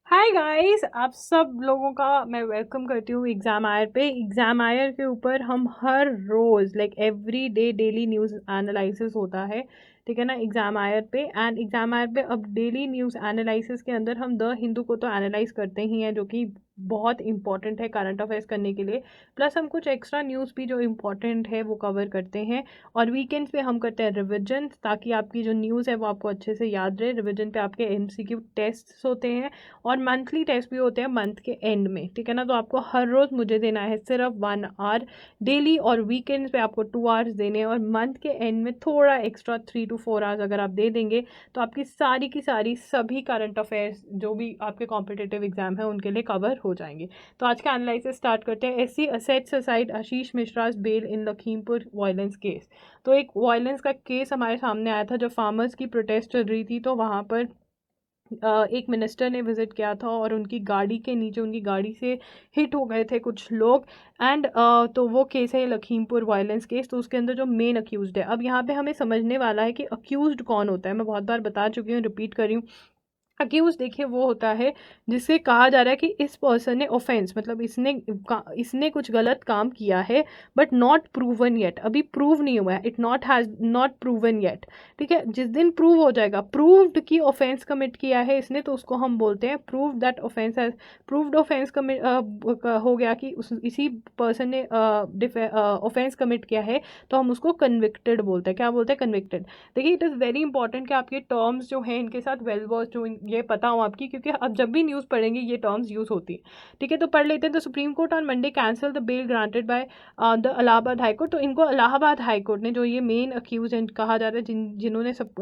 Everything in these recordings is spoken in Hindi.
हाय गाइस, आप सब लोगों का मैं वेलकम करती हूँ एग्ज़ाम आयर पे। एग्ज़ाम आयर के ऊपर हम हर रोज़ every day daily news analysis होता है, ठीक है ना, एग्ज़ाम आयर पे। एंड एग्ज़ाम आयर पे अब डेली न्यूज़ एनालिसिस के अंदर हम द हिंदू को तो एनालाइज करते ही हैं, जो कि बहुत इंपॉर्टेंट है करंट अफेयर्स करने के लिए। प्लस हम कुछ एक्स्ट्रा न्यूज़ भी जो इम्पॉर्टेंट है वो कवर करते हैं। और वीकेंड्स पे हम करते हैं रिविजन, ताकि आपकी जो न्यूज़ है वो आपको अच्छे से याद रहे। रिविजन पे आपके MCQ टेस्ट होते हैं और मंथली टेस्ट भी होते हैं मंथ के एंड में, ठीक है ना। तो आपको हर रोज़ मुझे देना है सिर्फ 1 आवर डेली, और वीकेंड्स पे आपको 2 आवर्स देने हैं, और मंथ के एंड में थोड़ा एक्स्ट्रा 3 to 4 आवर्स अगर आप दे देंगे तो आपकी सारी की सारी सभी करंट अफेयर्स जो भी आपके कॉम्पिटिटिव एग्जाम है उनके लिए कवर हो जाएंगे। तो आज का एनालिसिस स्टार्ट करते हैं। SC असेट्स असाइड आशीष मिश्राज बेल इन लखीमपुर वायलेंस केस। तो एक वायलेंस का केस हमारे सामने आया था जब फार्मर्स की प्रोटेस्ट चल रही थी। तो वहाँ पर एक मिनिस्टर ने विजिट किया था और उनकी गाड़ी के नीचे, उनकी गाड़ी से हिट हो गए थे कुछ लोग। एंड तो वो केस है लखीमपुर वायलेंस केस। तो उसके अंदर जो मेन अक्यूज्ड है, अब यहाँ पे हमें समझने वाला है कि अक्यूज्ड कौन होता है। मैं बहुत बार बता चुकी हूँ, रिपीट कर रही हूँ। अक्यूज देखिए वो होता है जिससे कहा जा रहा है कि इस पर्सन ने ऑफेंस, मतलब इसने कुछ गलत काम किया है, बट नॉट प्रूवन येट, अभी प्रूव नहीं हुआ है। It not has not proven yet, ठीक है। जिस दिन प्रूव हो जाएगा, प्रूव्ड की ऑफेंस कमिट किया है इसने, तो उसको हम बोलते हैं prove that offence has proved offence commit हो गया कि इसी पर्सन ने ऑफेंस कमिट किया है, तो हम उसको कन्विक्टेड बोलते हैं। क्या बोलते हैं? कन्विक्टेड। देखिए, इट इज़ वेरी इंपॉर्टेंट कि आपके टर्म्स जो हैं इनके साथ वेल वर्स जो ये पता हो आपकी, क्योंकि अब जब भी न्यूज़ पढ़ेंगे ये टर्म्स यूज़ होती हैं, ठीक है। तो पढ़ लेते हैं। The supreme court on Monday cancel the bell granted by the Allahabad high court. तो इनको इलाहाबाद हाई कोर्ट ने, जो ये मेन अक्यूज कहा जा रहा है, जिन्होंने सब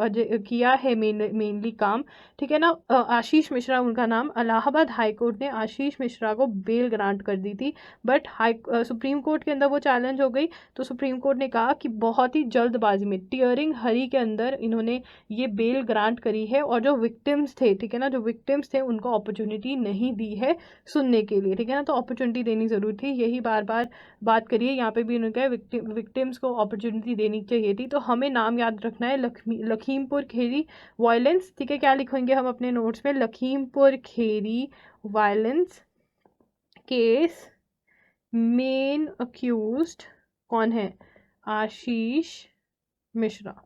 किया है मेनली काम, ठीक है ना, आशीष मिश्रा उनका नाम, इलाहाबाद हाई कोर्ट ने आशीष मिश्रा को बेल ग्रांट कर दी थी। बट सुप्रीम कोर्ट के अंदर वो चैलेंज हो गई। तो सुप्रीम कोर्ट ने कहा कि बहुत ही जल्दबाजी में, टीयरिंग हरी के अंदर इन्होंने ये बेल ग्रांट करी है, और जो विक्टिम्स थे, ठीक है ना, जो विक्टिम्स थे उनको अपॉर्चुनिटी नहीं दी है सुनने के लिए, ठीक है ना। तो अपॉर्चुनिटी देनी ज़रूरी थी, यही बार बार बात करिए। यहाँ पे भी उन्होंने कहा विक्टिम्स को अपॉर्चुनिटी देनी चाहिए थी। तो हमें नाम याद रखना है, लखीमपुर खेरी वायलेंस, ठीक है। क्या लिखेंगे हम अपने नोट्स में? Lakhimpur Kheri violence case, main accused कौन है? आशीष मिश्रा,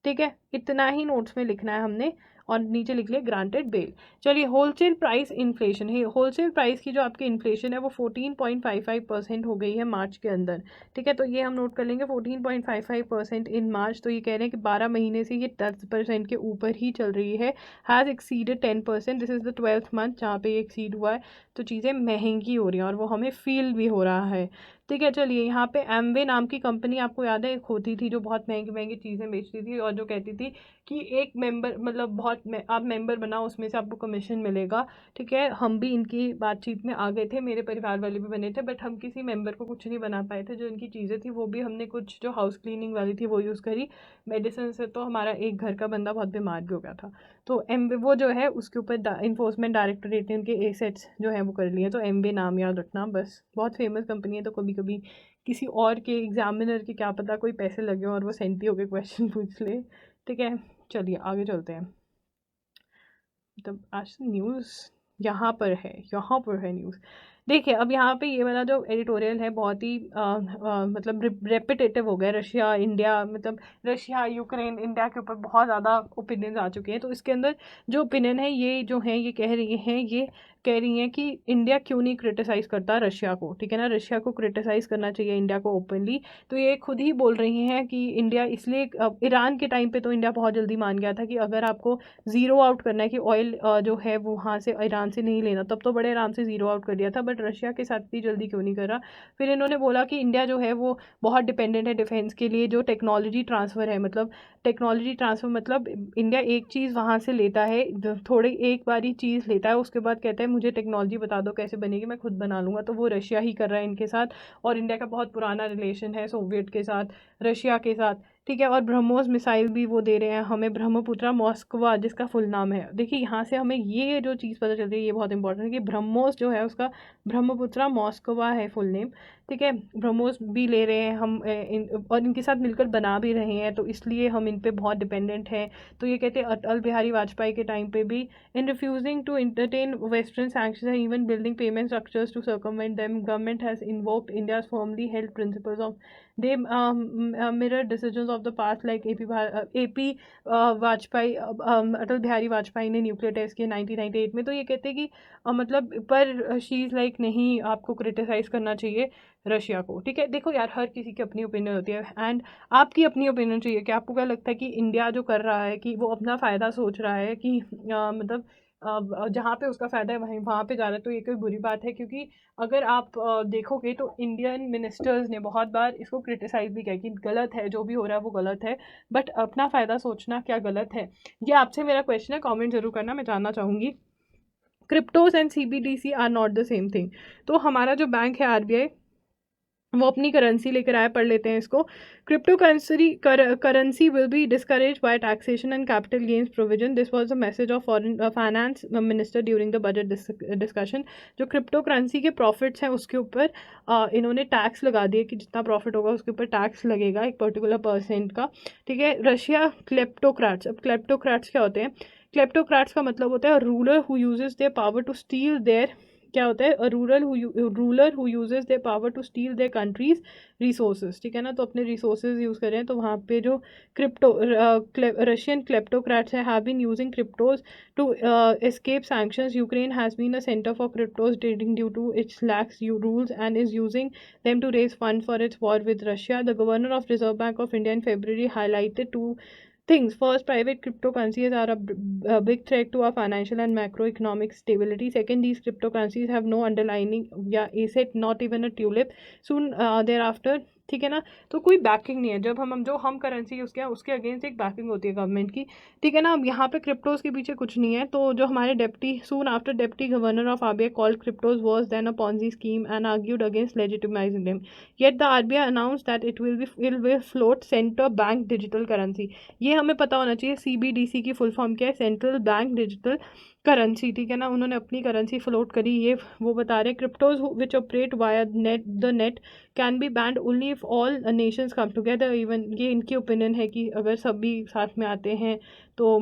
ठीक है। इतना ही नोट्स में लिखना है हमने, और नीचे लिख लिया ग्रांटेड बेल। चलिए, होलसेल प्राइस इन्फ्लेशन है। होलसेल प्राइस की जो आपकी इन्फ्लेशन है वो 14.55% हो गई है मार्च के अंदर, ठीक है। तो ये हम नोट कर लेंगे, 14.55% इन मार्च। तो ये कह रहे हैं कि 12 महीने से ये 10% के ऊपर ही चल रही है। Has exceeded 10%, this is the 12th month जहाँ पे ये एक्सीड हुआ है। तो चीज़ें महंगी हो रही हैं और वो हमें फील भी हो रहा है, ठीक है। चलिए, यहाँ पे एमवे नाम की कंपनी आपको याद है एक होती थी जो बहुत महंगी महंगी चीज़ें बेचती थी, और जो कहती थी कि एक मेंबर, मतलब आप मेंबर बनाओ, उसमें से आपको कमीशन मिलेगा, ठीक है। हम भी इनकी बातचीत में आ गए थे, मेरे परिवार वाले भी बने थे, बट हम किसी मेंबर को कुछ नहीं बना पाए थे। जो इनकी चीज़ें थी वो भी हमने कुछ जो हाउस क्लीनिंग वाली थी वो यूज़ करी। मेडिसिन से तो हमारा एक घर का बंदा बहुत बीमार भी हो गया था। तो एमवे वो जो है उसके ऊपर इन्फोर्समेंट डायरेक्टोरेट ने उनके एसेट्स जो है वो कर लिए। तो एमवे नाम याद रखना बस, बहुत फेमस कंपनी है। तो कभी कभी किसी और के एग्जामिनर के क्या पता कोई पैसे लगे और वो सेंटी होके क्वेश्चन पूछ ले, ठीक है। चलिए आगे चलते हैं। मतलब आज न्यूज़ यहाँ पर है न्यूज़। देखिए, अब यहाँ पे ये वाला जो एडिटोरियल है बहुत ही मतलब रेपिटेटिव हो गया। रशिया इंडिया, मतलब रशिया यूक्रेन इंडिया के ऊपर बहुत ज़्यादा ओपिनियंस आ चुके हैं। तो इसके अंदर जो ओपिनियन है ये जो है ये कह रही हैं कि इंडिया क्यों नहीं क्रिटिसाइज़ करता रशिया को, ठीक है ना। रशिया को क्रिटिसाइज़ करना चाहिए इंडिया को ओपनली। तो ये खुद ही बोल रही हैं कि इंडिया इसलिए, ईरान के टाइम पे तो इंडिया बहुत जल्दी मान गया था कि अगर आपको ज़ीरो आउट करना है कि ऑयल जो है वो वहाँ से ईरान से नहीं लेना, तब तो बड़े आराम से ज़ीरो आउट कर दिया था। बट रशिया के साथ इतनी जल्दी क्यों नहीं करा? फिर इन्होंने बोला कि इंडिया जो है वो बहुत डिपेंडेंट है डिफेंस के लिए। जो टेक्नोलॉजी ट्रांसफ़र है, मतलब टेक्नोलॉजी ट्रांसफ़र मतलब इंडिया एक चीज़ वहाँ से लेता है, थोड़ी एक बारी चीज़ लेता है, उसके बाद कहता है मुझे टेक्नोलॉजी बता दो कैसे बनेगी, मैं खुद बना लूँगा। तो वो रशिया ही कर रहा है इनके साथ। और इंडिया का बहुत पुराना रिलेशन है सोवियत के साथ, रशिया के साथ, ठीक है। और ब्रह्मोस मिसाइल भी वो दे रहे हैं हमें, ब्रह्मपुत्रा मॉस्कवा जिसका फुल नाम है। देखिए यहाँ से हमें ये जो चीज़ पता चलती है, ये बहुत इंपॉर्टेंट है कि ब्रह्मोस जो है उसका ब्रह्मपुत्रा मॉस्कवा है फुल नेम। ठीक है, ब्रह्मोस भी ले रहे हैं हम और इनके साथ मिलकर बना भी रहे हैं, तो इसलिए हम इन पे बहुत डिपेंडेंट हैं। तो ये कहते हैं अटल बिहारी वाजपेयी के टाइम पे भी, in refusing to entertain western sanctions even building payment structures to circumvent them, government has invoked India's firmly held principles of they mirror decisions of the past like AP Vajpayee, Atal Bihari Vajpayee ने न्यूक्लियर टेस्ट किए 1998 में। तो ये कहते हैं कि मतलब पर शी इज़ लाइक नहीं, आपको क्रिटिसाइज करना चाहिए रशिया को। ठीक है, देखो यार हर किसी की अपनी ओपिनियन होती है एंड आपकी अपनी ओपिनियन चाहिए कि आपको क्या लगता है कि इंडिया जो कर रहा है कि वो अपना फ़ायदा सोच रहा है कि मतलब जहाँ पे उसका फ़ायदा है वहीं वहाँ पे जा रहा है, तो ये कोई बुरी बात है। क्योंकि अगर आप देखोगे तो इंडियन मिनिस्टर्स ने बहुत बार इसको क्रिटिसाइज भी किया कि गलत है, जो भी हो रहा है वो गलत है, बट अपना फ़ायदा सोचना क्या गलत है? ये आपसे मेरा क्वेश्चन है, कमेंट जरूर करना, मैं जानना चाहूँगी। Cryptos and CBDC are not the same thing. तो हमारा जो बैंक है RBI, वो अपनी करेंसी लेकर आया, पढ़ लेते हैं इसको। Cryptocurrency will be discourage by taxation and capital gains provision, this was the message of foreign finance minister during the budget discussion. जो क्रिप्टो करेंसी के प्रॉफिट्स हैं उसके ऊपर इन्होंने टैक्स लगा दिए कि जितना प्रॉफिट होगा उसके ऊपर टैक्स लगेगा एक पर्टिकुलर परसेंट का। ठीक है, रशिया क्लेप्टोक्रेट्स, अब क्लेप्टोक्रेट्स क्या होते हैं? क्लेप्टोक्रेट्स का मतलब होता है ruler who uses their power to steal their, क्या होता है? Ruler who uses their power to steal their countries resources. ठीक है ना, तो अपने रिसोर्सेज यूज़ करें। तो वहाँ पे जो Russian kleptocrats have been using cryptos to escape sanctions. Ukraine has been a center for cryptos trading due to its lax rules and is using them to raise funds for its war with Russia. The governor of Reserve Bank of India in February highlighted two things. First, private cryptocurrencies are a big threat to our financial and macroeconomic stability. Second, these cryptocurrencies have no underlying asset, not even a tulip. Soon thereafter, ठीक है ना, तो कोई बैकिंग नहीं है। जब हम करेंसी यूज़ किया उसके अगेंस्ट एक बैकिंग होती है गवर्नमेंट की। ठीक है ना, अब यहाँ पे क्रिप्टोज के पीछे कुछ नहीं है। तो जो हमारे soon after deputy governor of RBI called cryptos was then a Ponzi scheme and argued against legitimising them, yet the RBI announce that it will float central bank digital currency. ये हमें पता होना चाहिए, CBDC की फुल फॉर्म क्या है? Central bank digital currency. ठीक है ना, उन्होंने अपनी करेंसी फ्लोट करी, ये वो बता रहे। Cryptos which operate via net can be band only if all Nations come together. Even ये इनकी ओपिनियन है कि अगर सभी साथ में आते हैं तो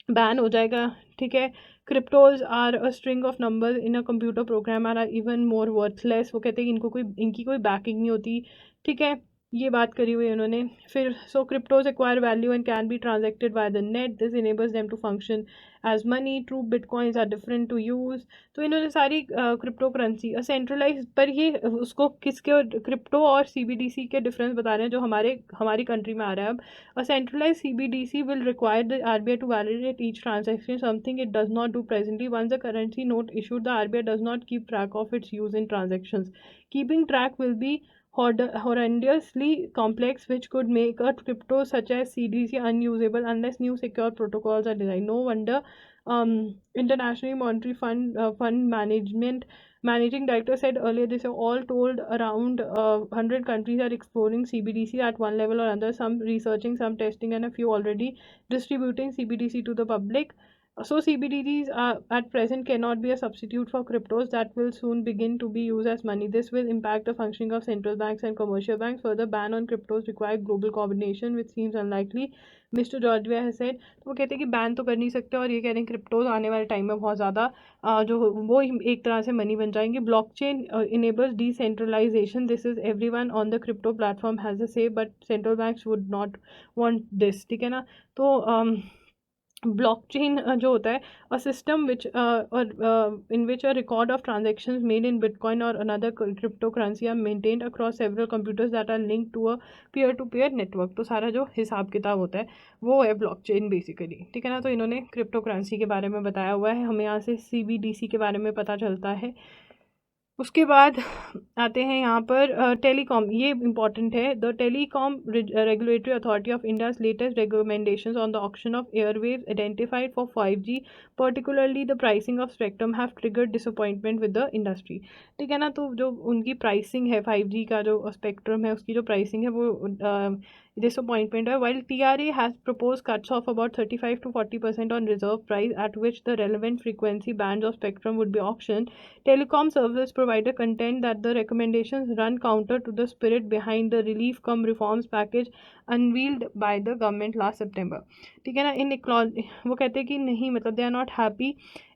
बैन हो जाएगा। ठीक है, cryptos are a string of number in a computer program are even more worthless. वो कहते हैं कि इनकी कोई बैकिंग नहीं होती। ठीक है, ये बात करी हुई है उन्होंने। फिर so cryptos acquire value and can be transacted by the net, this enables them to function as money, true bitcoins are different to use. तो इन्होंने सारी क्रिप्टो करेंसी सेंट्रलाइज, पर ये उसको किसके क्रिप्टो और CBDC के डिफरेंस बता रहे हैं जो हमारी कंट्री में आ रहा है अब। A centralized CBDC will require the RBI to validate each transaction, something it does not do presently. Once the currency note issued, the RBI does not keep track of its use in transactions. Keeping track will be horrendously complex, which could make a crypto such as CDC unusable unless new secure protocols are designed. No wonder International Monetary Fund Managing Director said earlier this year, all told around 100 countries are exploring CBDC at one level or another, some researching, some testing, and a few already distributing CBDC to the public. So CBDCs at present cannot be a substitute for cryptos that will soon begin to be used as money. This will impact the functioning of central banks and commercial banks. Further, ban on cryptos require global coordination, which seems unlikely, mister Georgia है सेड। तो वो कहते हैं कि बैन तो कर नहीं सकते, और ये कह रहे हैं क्रिप्टोज आने वाले टाइम में बहुत ज़्यादा जो वो एक तरह से मनी बन जाएंगे। Blockchain enables decentralisation, this is everyone on the crypto platform has a say, but central banks would not want this. ठीक है ना, तो ब्लॉकचेन जो होता है a system which in which a record of transactions made in bitcoin और another crypto currency are maintained across several computers that are link to a peer to peer network. तो सारा जो हिसाब किताब होता है वो है ब्लॉकचेन बेसिकली। ठीक है ना, तो इन्होंने क्रिप्टो करेंसी के बारे में बताया हुआ है, हमें यहाँ से CBDC के बारे में पता चलता है। उसके बाद आते हैं यहाँ पर टेलीकॉम, ये इम्पॉर्टेंट है। The telecom regulatory authority of India's latest recommendations on the auction of airwave identified for 5G, particularly the pricing of spectrum have triggered disappointment with the industry. ठीक है ना, तो जो उनकी प्राइसिंग है 5G का जो स्पेक्ट्रम है उसकी जो प्राइसिंग है वो disappointment है. While TRA has proposed cuts of about 35 to 40% on reserve price at which the relevant frequency bands of spectrum would be auctioned, telecom service provider contend that the recommendations run counter to the spirit behind the relief cum reforms package unveiled by the government last September. ठीक है ना. वो कहते हैं कि नहीं, मतलब they are not happy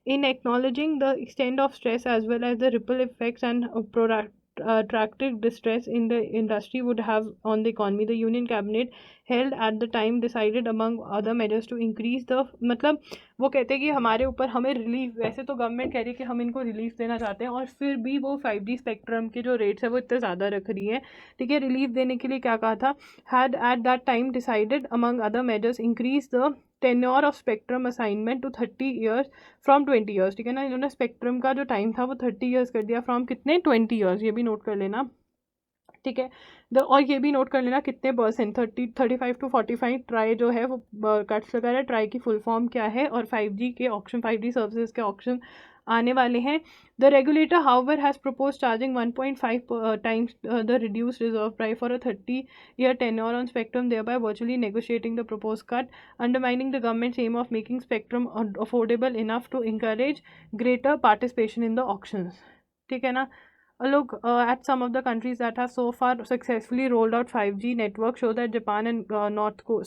in acknowledging the extent of stress as well as the ripple effects and protracted distress in the industry would have on the economy. The union cabinet held at the time decided among other measures to increase the, मतलब वो कहते हैं कि हमारे ऊपर हमें रिलीफ, वैसे तो गवर्नमेंट कह रही है कि हम इनको रिलीफ देना चाहते हैं और फिर भी वो 5G स्पेक्ट्रम के जो रेट्स है वो इतने ज़्यादा रख रही है. ठीक है. रिलीफ देने के लिए क्या कहा था, had at that time decided among other measures increase the tenure of spectrum assignment to 30 years from 20 years. ठीक है ना. इन्होंने स्पेक्ट्रम का जो टाइम था वो 30 ईयर्स कर दिया फ्रॉम कितने, 20 ईयर्स. ये भी नोट कर लेना. ठीक है. और ये भी नोट कर लेना कितने परसेंट, 35 to 45 ट्राई जो है वो कट्स लगा रहा है. ट्राई की फुल फॉर्म क्या है, और 5G के ऑप्शन, 5G सर्विसेज के ऑप्शन आने वाले हैं. The regulator however has propose charging 1.5 times the reduced reserve price for a 30-year tenure on spectrum, thereby virtually negotiating the proposed cut, undermining the government's aim of making spectrum affordable enough to encourage greater participation in the auctions. ठीक है ना. Look, at some of the countries that have so far successfully rolled out 5G network show that Japan and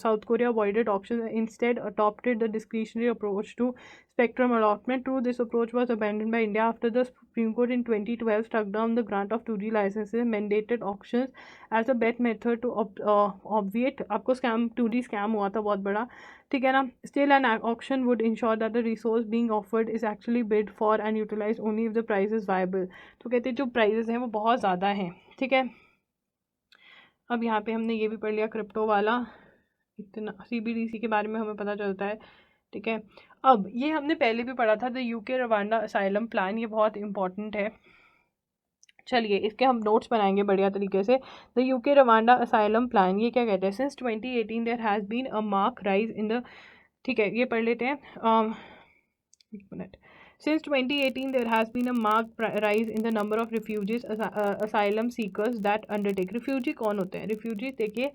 South Korea avoided auctions and instead adopted the discretionary approach to spectrum allotment. True, this approach was abandoned by India after the Supreme Court in 2012 struck down the grant of 2G licenses and mandated auctions as a best method to obviate. आपको scam 2G scam हुआ था बहुत बड़ा. ठीक है ना. Still, an auction would ensure that the resource being offered is actually bid for and utilized only if the price is viable. तो कहते हैं जो प्राइजेस हैं वो बहुत ज़्यादा हैं. ठीक है. अब यहाँ पे हमने ये भी पढ़ लिया क्रिप्टो वाला, इतना CBDC के बारे में हमें पता चलता है. ठीक है. अब ये हमने पहले भी पढ़ा था, the UK Rwanda asylum plan. ये बहुत इंपॉर्टेंट है. चलिए इसके हम नोट्स बनाएंगे बढ़िया तरीके से. The UK Rwanda asylum plan, ये क्या कहते हैं. Since 2018 there has been a mark rise in the, ठीक है ये पढ़ लेते हैं. एक minute. Since 2018, there has been a marked rise in the number of refugees, asylum seekers that undertake. Refugee कौन होते हैं. Refugees देखिए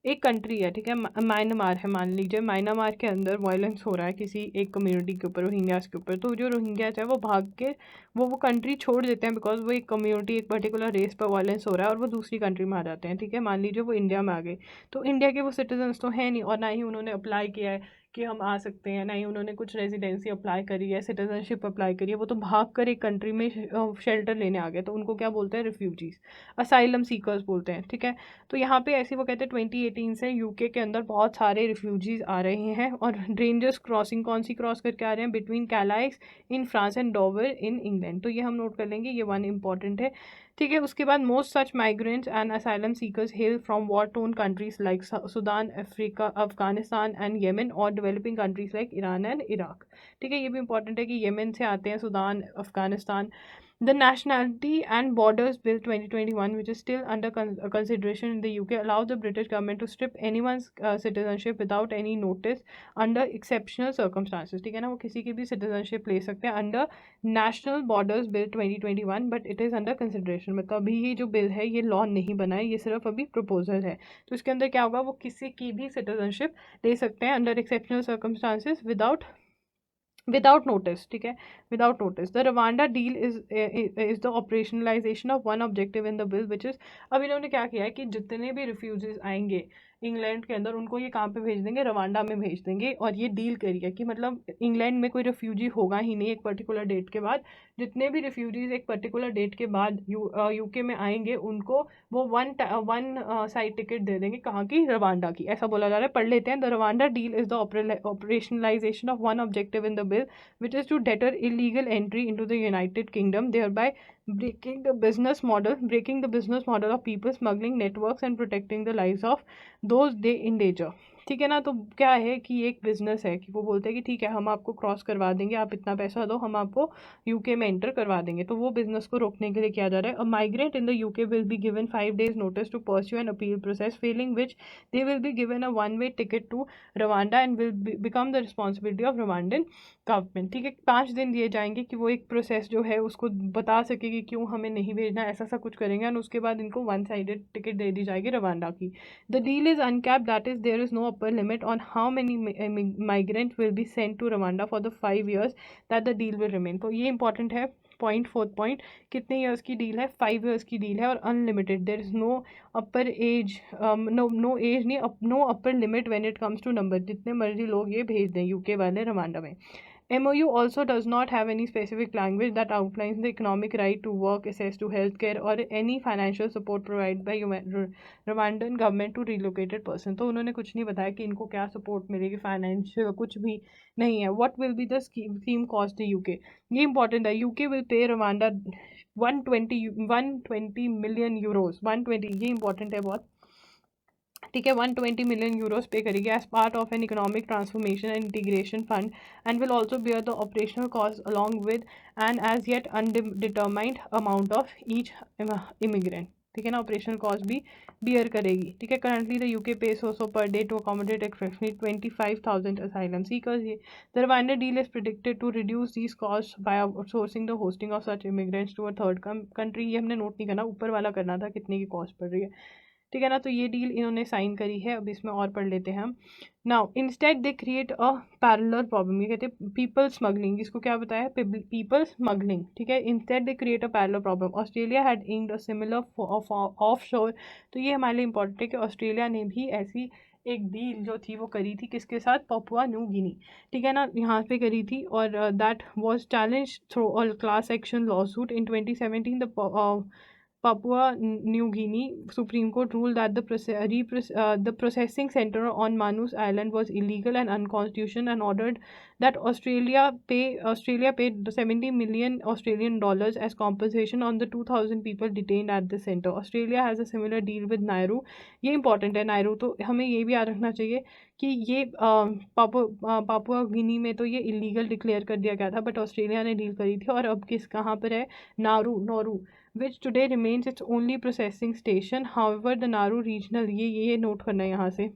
एक कंट्री है. ठीक है. म्यांमार है मान लीजिए. म्यांमार के अंदर वायलेंस हो रहा है किसी एक कम्युनिटी के ऊपर, रोहिंग्यास के ऊपर. तो जो रोहिंग्यास है वो भाग के वो कंट्री छोड़ देते हैं बिकॉज वो एक कम्युनिटी, एक पर्टिकुलर रेस पर वायलेंस हो रहा है और वो दूसरी कंट्री में आ जाते हैं. ठीक है. मान लीजिए वो इंडिया में आ गए, तो इंडिया के वो सिटीजन्स तो हैं नहीं और ना ही उन्होंने अप्लाई किया है कि हम आ सकते हैं, ना ही उन्होंने कुछ रेजिडेंसी अप्लाई करी है, सिटीजनशिप अप्लाई करी है. वो तो भाग कर एक कंट्री में शेल्टर लेने आ गए. तो उनको क्या बोलते हैं, रिफ्यूजीज, असाइलम सीकर्स बोलते हैं. ठीक है. तो यहाँ पे ऐसे वो कहते हैं 2018 से यूके के अंदर बहुत सारे रिफ्यूजीज आ रहे हैं. और रेंजर्स क्रॉसिंग कौन सी क्रॉस करके आ रहे हैं, between calyx in France and Dover in England. तो ये हम नोट कर लेंगे, ये वन इंपॉर्टेंट है. ठीक है. उसके बाद most such migrants and asylum seekers hail from war torn countries like Sudan, Africa, Afghanistan and Yemen और developing countries like Iran and Iraq. ठीक है. ये भी इंपॉर्टेंट है कि येमेन से आते हैं, Sudan, Afghanistan. The Nationality and Borders Bill 2021, which is still under consideration in the UK, allows the British government to strip anyone's citizenship without any notice under exceptional circumstances. ठीक है ना. वो किसी की भी citizenship ले सकते हैं under National Borders Bill 2021, but it is under consideration. मतलब अभी ये जो बिल है ये लॉ नहीं बना है, ये सिर्फ अभी प्रपोजल है. तो इसके अंदर क्या होगा, वो किसी की भी citizenship ले सकते हैं under exceptional circumstances without notice. ठीक है. Without notice. The Rwanda deal is the operationalization of one objective in the bill, which is, अब इन्होंने क्या किया है कि जितने भी रिफ्यूजीज आएंगे इंग्लैंड के अंदर उनको ये कहाँ पे भेज देंगे, रवांडा में भेज देंगे. और ये डील करी है कि मतलब इंग्लैंड में कोई रिफ्यूजी होगा ही नहीं एक पर्टिकुलर डेट के बाद. जितने भी रिफ्यूजीज एक पर्टिकुलर डेट के बाद यूके में आएंगे उनको वो वन साइड टिकट दे देंगे. कहाँ की, रवांडा की. ऐसा बोला जा रहा है. पढ़ लेते हैं. The Rwanda deal is the operationalization of one objective in the bill, which is to deter illegal entry into the United Kingdom, thereby breaking the business model of people smuggling networks and protecting the lives of those they endanger. ठीक है ना। तो क्या है कि एक बिजनेस है कि वो बोलते हैं कि ठीक है हम आपको क्रॉस करवा देंगे, आप इतना पैसा दो, हम आपको यूके में एंटर करवा देंगे। तो वो बिजनेस को रोकने के लिए किया जा रहा है। A migrant in the UK will be given 5 days notice to pursue an appeal process, failing which they will be given a one way ticket to Rwanda and will become the responsibility of Rwandan government. ठीक है, 5 दिन दिए जाएंगे कि वो एक प्रोसेस जो है उसको बता सके कि क्यों हमें नहीं भेजना, ऐसा सा कुछ करेंगे, और उसके बाद इनको वन साइडेड टिकट दे दी जाएगी रवांडा की। The deal is uncapped, that is, there is no upper limit on how many migrants will be sent to Rwanda for the 5 years that the deal will remain. तो ये इंपॉर्टेंट है पॉइंट, फोर्थ पॉइंट, कितने ईयर्स की डील है, 5 years की डील है और unlimited, there is no upper age, no age नहीं, no upper limit when it comes to number, जितने मर्जी लोग ये भेज दें यूके वाले रवांडा में। MOU also does not have any specific language that outlines the economic right to work, access to healthcare, or any financial support provided by Rwandan government to relocated person. तो उन्होंने कुछ नहीं बताया कि इनको क्या सपोर्ट मिलेगी, फाइनेंशियल कुछ भी नहीं है। What will be the scheme cost to UK? ये इंपॉर्टेंट है। UK will pay Rwanda 120 million euros, 120, ये इंपॉर्टेंट है बहुत। ठीक है, 120 million euros पे करेगी as part of an economic transformation and integration fund and will also bear the operational cost along with and as yet undetermined amount of each immigrant. ठीक है ना, ऑपरेशनल कॉस्ट भी बियर करेगी। ठीक है, currently the UK pay so per day to accommodate expectedly 25,000 asylum seekers. The Rwanda deal is predicted to reduce these cost by outsourcing the hosting of such immigrants to a third country. ये हमने नोट नहीं करना, ऊपर वाला करना था कितने की कॉस्ट पड़ रही है। ठीक है ना, तो ये डील इन्होंने साइन करी है। अब इसमें और पढ़ लेते हैं हम। Now instead they create a parallel problem, ये कहते हैं पीपल स्मगलिंग, इसको क्या बताया, पीपल स्मगलिंग। ठीक है, instead they create a parallel problem, Australia had aimed a similar of शोर। तो ये हमारे लिए इंपॉर्टेंट है कि ऑस्ट्रेलिया ने भी ऐसी एक डील जो थी वो करी थी, किसके साथ, पपुआ न्यू गिनी। ठीक है ना, यहाँ पे करी थी, और that was challenge through a class action lawsuit in 2017। The Papua New Guinea Supreme Court ruled that the processing center on Manus Island was illegal and unconstitutional and ordered that Australia paid 70 million Australian dollars as compensation on the 2,000 people detained at the center. Australia has a similar deal with Nauru. ये important है नायरू, तो हमें ये भी याद रखना चाहिए कि ये पापुआ गिनी में तो ये इलीगल डिक्लेयर कर दिया गया था, बट ऑस्ट्रेलिया ने डील करी थी। और अब किस कहाँ पर है, Nauru which today remains its only processing station. However, the Nauru regional, ये नोट करना है यहाँ से।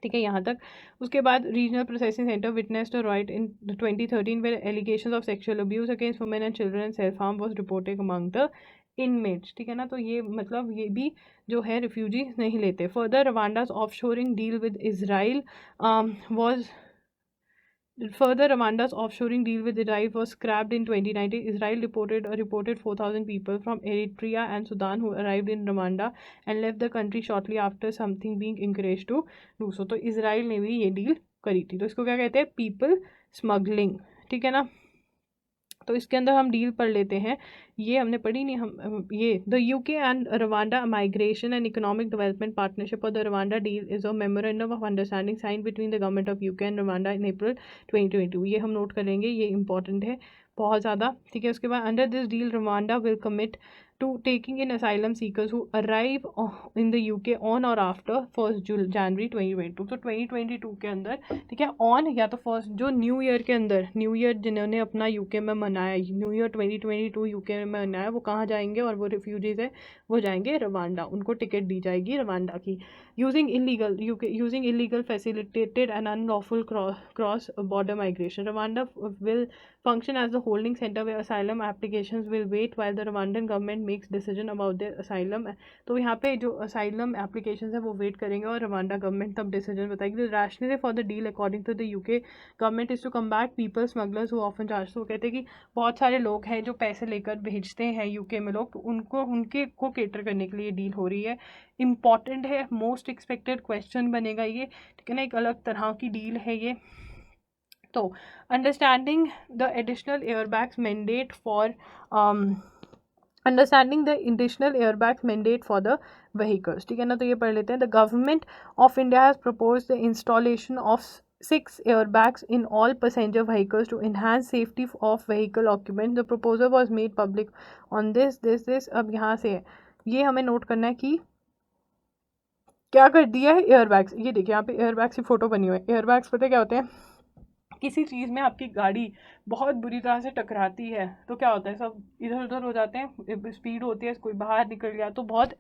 ठीक है, यहाँ तक। उसके बाद regional processing centre witnessed a right in 2013 where allegations of sexual abuse against women and children and self harm was reported among the inmates। ठीक है ना, तो ये मतलब ये भी जो है रिफ्यूजी नहीं लेते। Further Rwanda's offshoring deal with Israel was Further, Rwanda's offshoring deal with Israel was scrapped in 2019. Israel reported 4,000 people from Eritrea and Sudan who arrived in Rwanda and left the country shortly after something being encouraged to do so. तो इसराइल ने भी ये डील करी थी। तो इसको क्या कहते हैं, पीपल स्मगलिंग। ठीक है ना, तो इसके अंदर हम डील पढ़ लेते हैं। ये हमने पढ़ी नहीं, हम ये the UK and Rwanda migration and economic development partnership और the Rwanda deal is a memorandum of understanding sign between the government of UK and Rwanda in April 2022। ये हम नोट करेंगे, ये इंपॉर्टेंट है बहुत ज़्यादा। ठीक है, उसके बाद under this deal Rwanda will commit to taking in asylum seekers who arrive in the UK on or after 1st January 2022। तो 2022 के अंदर, ठीक है, ऑन या तो फर्स्ट जो न्यू ईयर के अंदर, न्यू ईयर जिन्होंने अपना यूके में मनाया, न्यू ईयर 2022 यूके में मनाया, वो कहाँ जाएंगे, और वो रिफ्यूजीज है वो जाएंगे रवांडा, उनको टिकट दी जाएगी रवांडा की। Using illegal facilitated and unlawful cross border migration, Rwanda will function as the holding center where asylum applications will wait while the Rwandan government makes decision about their asylum। तो यहाँ पे जो asylum applications है वो वेट करेंगे और रवांडा गवर्नमेंट तब डिसीजन बताएगी। The rationale for the deal according to the UK government is to combat people smugglers who often charge। तो कहते हैं कि बहुत सारे लोग हैं जो पैसे लेकर भेजते हैं यूके में लोग, तो उनके को केटर करने के लिए डील हो रही है। इंपॉर्टेंट है, मोस्ट एक्सपेक्टेड क्वेश्चन बनेगा ये। ठीक है ना, एक अलग तरह की डील है ये। तो understanding the additional airbags mandate for understanding the additional airbags mandate for the vehicles. ठीक है ना, तो ये पढ़ लेते हैं। The government of India has proposed the installation of 6 airbags in all passenger vehicles to enhance safety of vehicle occupants. The proposal was made public on this। अब यहाँ से है, ये हमें नोट करना है कि क्या कर दिया है, एयरबैग्स। ये देखिए यहाँ पे एयरबैग्स की फोटो बनी हुई है। एयरबैग्स पता है क्या होते हैं, किसी चीज़ में आपकी गाड़ी बहुत बुरी तरह से टकराती है तो क्या होता है, सब इधर उधर हो जाते हैं, स्पीड होती है, कोई बाहर निकल गया तो बहुत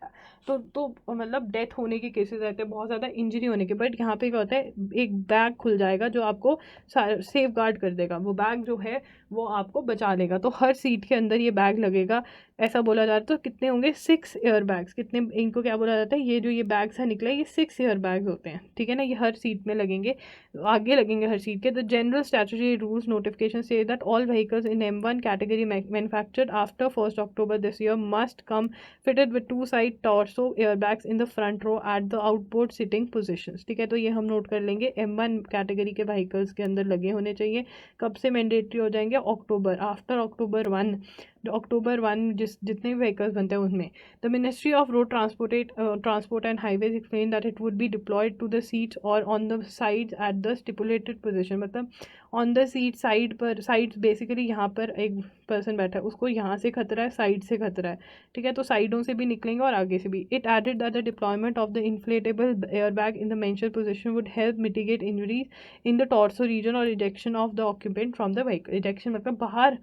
तो मतलब डेथ होने के केसेस रहते हैं, बहुत ज़्यादा इंजरी होने के। बट यहाँ पे क्या होता है, एक बैग खुल जाएगा जो आपको सेफ गार्ड कर देगा, वो बैग जो है वो आपको बचा लेगा। तो हर सीट के अंदर ये बैग लगेगा, ऐसा बोला जाता है। तो कितने होंगे, 6 एयर बैग्स। कितने, इनको क्या बोला जाता है, ये जो ये बैग्स है निकले, ये 6 एयर बैग्स होते हैं, ठीक है ना। ये हर सीट में लगेंगे, आगे लगेंगे हर सीट के। The general statutory rules notification से that all vehicles in M1 category manufactured after 1 October this year must come fitted with 2 side torso airbags in the front row at the outboard seating positions, ठीक है। तो ये हम नोट कर लेंगे, M1 कैटेगरी के व्हीकल्स के अंदर लगे होने चाहिए। कब से मैंडेटरी हो जाएंगे, अक्टूबर, आफ्टर October 1, October 1 जितने भी व्हीकल्स बनते हैं उनमें। The ministry of road transport and highways explain that it would be deployed to the seats और on the sides at the stipulated position. मतलब ऑन द सीट, साइड पर, साइड्स बेसिकली यहाँ पर एक पर्सन बैठा है, उसको यहाँ से खतरा है, साइड से खतरा है, ठीक है। तो साइडों से भी निकलेंगे और आगे से भी। It added that the deployment of the inflatable airbag in the mentioned position would help mitigate injuries in the torso region और ejection of the occupant from the vehicle. Ejection मतलब बाहर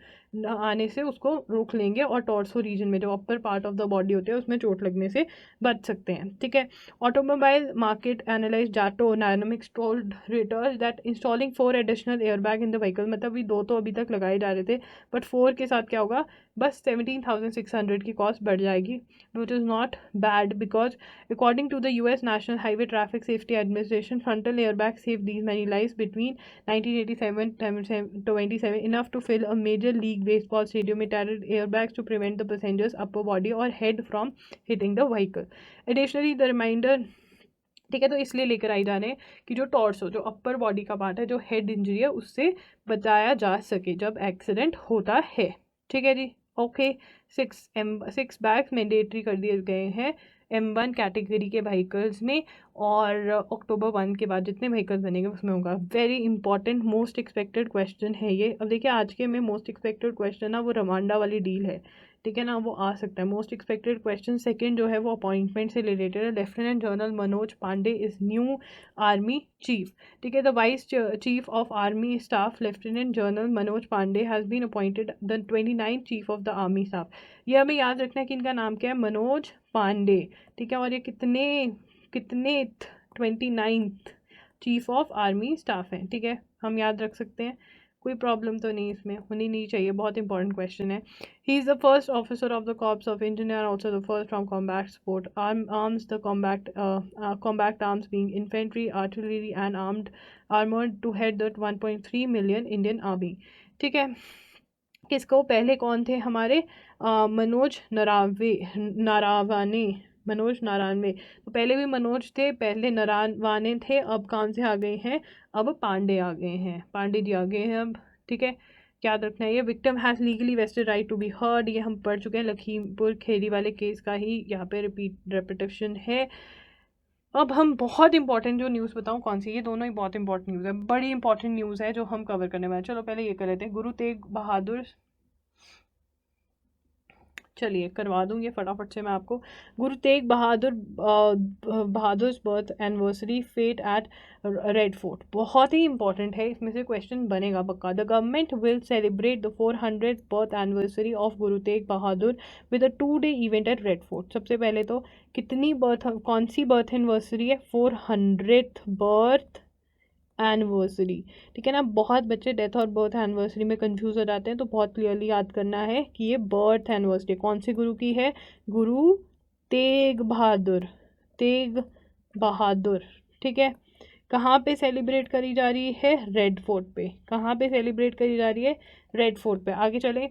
आने से उसको रोक लेंगे और टॉर्सो रीजन में जो upper part of the body होते हैं उसमें चोट लगने से बच सकते हैं, ठीक है। Automobile market analyst Jato Dynamics told readers that installing 4 additional airbag in the vehicle, मतलब भी 2 तो अभी तक लगाए जा रहे थे, बट 4 के साथ क्या होगा, बस 17,600 की कॉस्ट बढ़ जाएगी, which is not bad because according to the US National Highway Traffic Safety Administration frontal airbag saved these many lives between 1987-27, enough to fill a major league baseball stadium. It added airbags to prevent the passengers upper body or head from hitting the vehicle. Additionally, the reminder, ठीक है, तो इसलिए लेकर आई जाने कि जो टॉर्सो, जो अपर बॉडी का पार्ट है, जो हेड इंजरी है, उससे बचाया जा सके जब एक्सीडेंट होता है, ठीक है जी। ओके, 6 बैग्स मैंडेटरी कर दिए गए हैं M1 कैटेगरी के व्हीकल्स में, और October 1 के बाद जितने व्हीकल्स बनेंगे उसमें होगा। Very important most expected question है ये। अब देखिए आज के में मोस्ट एक्सपेक्टेड क्वेश्चन ना वो रवांडा वाली डील है, ठीक है ना, वो आ सकता है मोस्ट एक्सपेक्टेड क्वेश्चन। सेकंड जो है वो अपॉइंटमेंट से रिलेटेड है। Lieutenant general Manoj Pande is new army chief, ठीक है। The vice chief of army staff lieutenant general Manoj Pande has been appointed the 29th chief of the army staff. ये हमें याद रखना है कि इनका नाम क्या है, मनोज पांडे, ठीक है। और ये कितने कितने 29th chief of army staff हैं, ठीक है, हम याद रख सकते हैं, कोई प्रॉब्लम तो नहीं, इसमें होनी नहीं चाहिए, बहुत इंपॉर्टेंट क्वेश्चन है। He is the first officer of the corps of engineer, also the first from combat support arms, the combat arms being infantry, artillery and armoured to head the 1.3 million Indian army, ठीक है। किसको पहले कौन थे हमारे, मनोज नारावाने। तो पहले भी मनोज थे, पहले नारावाने थे, अब कौन से आ गए हैं, अब पांडे आ गए हैं, पांडे जी आ गए हैं अब, ठीक है। याद रखना है ये। Victim has legally vested right to be heard, ये हम पढ़ चुके हैं, लखीमपुर खेड़ी वाले केस का ही यहाँ पे रेपिटेशन है। अब हम बहुत इंपॉर्टेंट जो न्यूज़ बताऊँ कौन सी, ये दोनों ही बहुत इंपॉर्टेंट न्यूज़ है, बड़ी इंपॉर्टेंट न्यूज़ है जो हम कवर करने वाले हैं। चलो पहले ये कर लेते हैं। गुरु तेग बहादुर, चलिए करवा दूँ ये फटाफट से मैं आपको। Guru Tegh Bahadur birth anniversary fete at Red Fort, बहुत ही इंपॉर्टेंट है, इसमें से क्वेश्चन बनेगा पक्का। The government will celebrate the 400th birth anniversary of Guru Tegh Bahadur with a 2-day event at Red Fort. सबसे पहले तो कितनी बर्थ, कौन सी बर्थ एनिवर्सरी है, 400th बर्थ एनिवर्सरी, ठीक है ना। बहुत बच्चे डेथ और बर्थ एनिवर्सरी में कंफ्यूज हो जाते हैं, तो बहुत क्लियरली याद करना है कि ये बर्थ एनिवर्सरी कौन से गुरु की है, गुरु तेग बहादुर, ठीक है। कहाँ पे सेलिब्रेट करी जा रही है, रेड फोर्ट पे। कहाँ पे सेलिब्रेट करी जा रही है, रेड फोर्ट पे। आगे चले,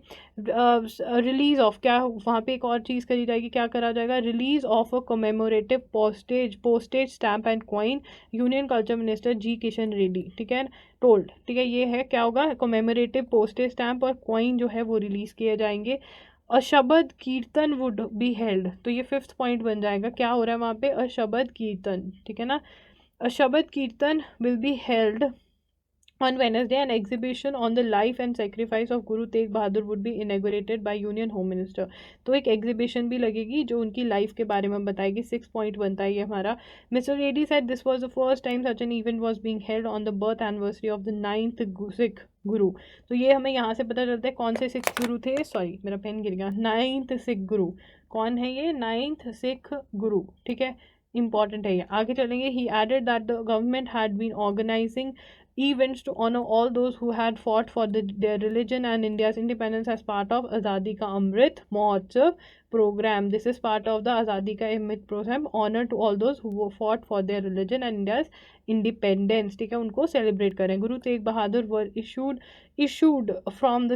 रिलीज ऑफ, क्या वहाँ पे एक और चीज़ करी जाएगी, क्या करा जाएगा, release of a commemorative postage stamp and coin, union culture minister G Kishan Reddy, ठीक है, टोल्ड, ठीक है। ये है क्या होगा, कमेमोरेटिव पोस्टेज स्टैम्प और कॉइन जो है वो रिलीज़ किए जाएंगे। अशबद कीर्तन वुड बी हेल्ड, तो ये 5th पॉइंट बन जाएगा, क्या हो रहा है वहाँ पे, अशबद कीर्तन, ठीक है ना। A Shabad Kirtan will be held On Wednesday, an exhibition on the life and sacrifice of Guru Tegh Bahadur would be inaugurated by Union Home Minister. तो एक एग्जीबिशन भी लगेगी जो उनकी लाइफ के बारे में बताएगी. 6 पॉइंट बनता है ये हमारा. Mr. Reddy said this was the first time such an event was being held on the birth anniversary of the 9th Sikh गुरु. तो ये हमें यहाँ से पता चलता है कौन से सिख गुरु थे. सॉरी मेरा पेन गिर गया. 9th सिख गुरु कौन है ये? 9th सिख गुरु. ठीक है, इंपॉर्टेंट है ये. आगे चलेंगे. He added that the government had been organizing events to honor all those who had fought for their religion and India's independence as part of Azadi Ka Amrit Mahotsav program. This is part of the Azadi Ka Amrit program, honor to all those who fought for their religion and India's independence. ठीक है, उनको सेलिब्रेट करें. गुरु तेग बहादुर were issued from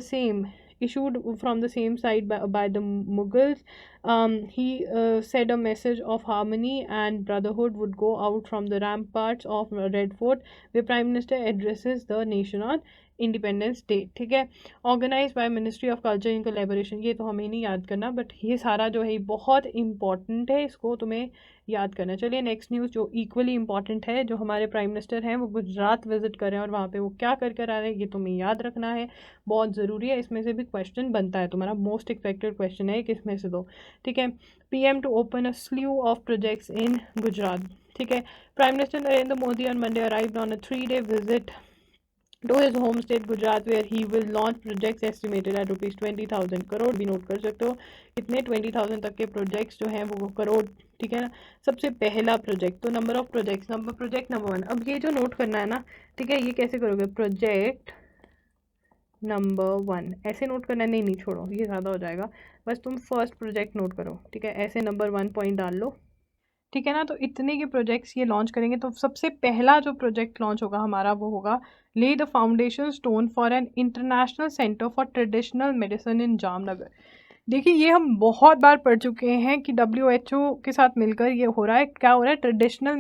the same side by the Mughals. He said a message of harmony and brotherhood would go out from the ramparts of Red Fort, where Prime Minister addresses the nation on Independence Day. ठीक है, organise by ministry of culture in collaboration. ये तो हमें नहीं याद करना, बट ये सारा जो है बहुत इंपॉर्टेंट है, इसको तुम्हें याद करना. चलिए नेक्स्ट न्यूज़ जो इक्वली इंपॉर्टेंट है. जो हमारे प्राइम मिनिस्टर हैं वो गुजरात विजिट कर रहे हैं और वहाँ पे वो क्या कर कर आ रहे हैं ये तुम्हें याद रखना है, बहुत ज़रूरी है. इसमें से भी क्वेश्चन बनता है तुम्हारा. मोस्ट एक्सपेक्टेड क्वेश्चन है किसमें से दो. ठीक है, PM to open a slew of projects in Gujarat. ठीक है, prime minister Narendra Modi on Monday arrived on a 3-day visit to his home state Gujarat, where he will launch projects estimated at ₹20,000 crore. भी नोट कर सकते हो कितने 20,000 तक के प्रोजेक्ट्स जो हैं वो करोड़. ठीक है ना. सबसे पहला प्रोजेक्ट तो number of projects project number 1. अब ये जो नोट करना है ना, ठीक है, ये कैसे करोगे? प्रोजेक्ट नंबर 1 ऐसे नोट करना. नहीं छोड़ो, ये ज़्यादा हो जाएगा. बस तुम फर्स्ट प्रोजेक्ट नोट करो. ठीक है, ऐसे नंबर 1 पॉइंट डाल लो. ठीक है ना. तो इतने के प्रोजेक्ट्स ये लॉन्च करेंगे. तो सबसे पहला जो प्रोजेक्ट लॉन्च होगा हमारा वो होगा ले the foundation stone for an international centre for traditional medicine in Jamnagar. देखिए ये हम बहुत बार पढ़ चुके हैं कि WHO के साथ मिलकर ये हो रहा है. क्या हो रहा है? Traditional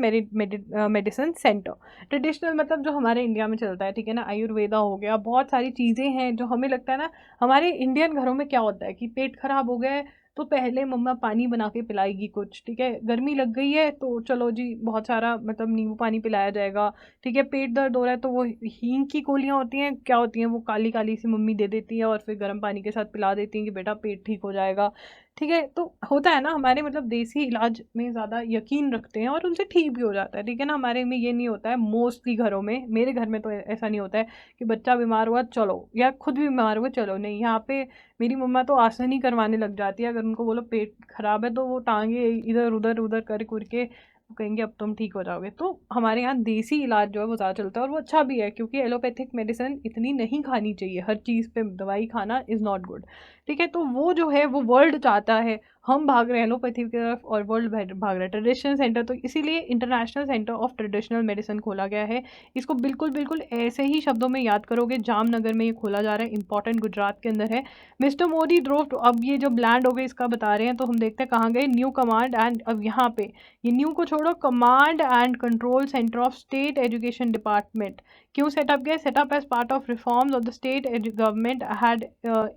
medicine centre. ट्रेडिशनल मतलब जो हमारे इंडिया में चलता है. ठीक है ना, आयुर्वेदा हो गया, बहुत सारी चीज़ें हैं जो हमें लगता है ना. हमारे इंडियन घरों में क्या होता है कि पेट खराब हो गया है तो पहले मम्मा पानी बना के पिलाएगी कुछ. ठीक है, गर्मी लग गई है तो चलो जी बहुत सारा मतलब नींबू पानी पिलाया जाएगा. ठीक है, पेट दर्द हो रहा है तो वो हींग की गोलियां होती हैं, क्या होती हैं वो काली काली सी मम्मी दे देती है और फिर गर्म पानी के साथ पिला देती हैं कि बेटा पेट ठीक हो जाएगा. ठीक है, तो होता है ना हमारे मतलब देसी इलाज में ज़्यादा यकीन रखते हैं और उनसे ठीक भी हो जाता है. ठीक है ना, हमारे में ये नहीं होता है मोस्टली घरों में. मेरे घर में तो ऐसा नहीं होता है कि बच्चा बीमार हुआ चलो या खुद भी बीमार हुआ चलो. नहीं, यहाँ पे मेरी मम्मा तो आसन ही करवाने लग जाती है. अगर उनको बोलो पेट खराब है तो वो टांगे इधर उधर कर के वो कहेंगे अब तुम ठीक हो जाओगे. तो हमारे यहाँ देसी इलाज जो है वो ज़्यादा चलता है और वो अच्छा भी है क्योंकि एलोपैथिक मेडिसिन इतनी नहीं खानी चाहिए. हर चीज़ पे दवाई खाना इज़ नॉट गुड. ठीक है, तो वो जो है वो वर्ल्ड चाहता है. हम भाग रहे हैं एलोपैथी की तरफ और वर्ल्ड भाग रहा है ट्रेडिशनल सेंटर. तो इसीलिए international centre of traditional medicine खोला गया है. इसको बिल्कुल ऐसे ही शब्दों में याद करोगे. जामनगर में ये खोला जा रहा है. इंपॉर्टेंट, गुजरात के अंदर है. Mister Modi drove. अब ये जो लैंड हो गए इसका बता रहे हैं तो हम देखते हैं कहाँ गए. New command and. अब यहाँ पे ये न्यू को छोड़ो, command and control centre of state education department क्यों सेटअप किया? Setup as part of reforms of the state government had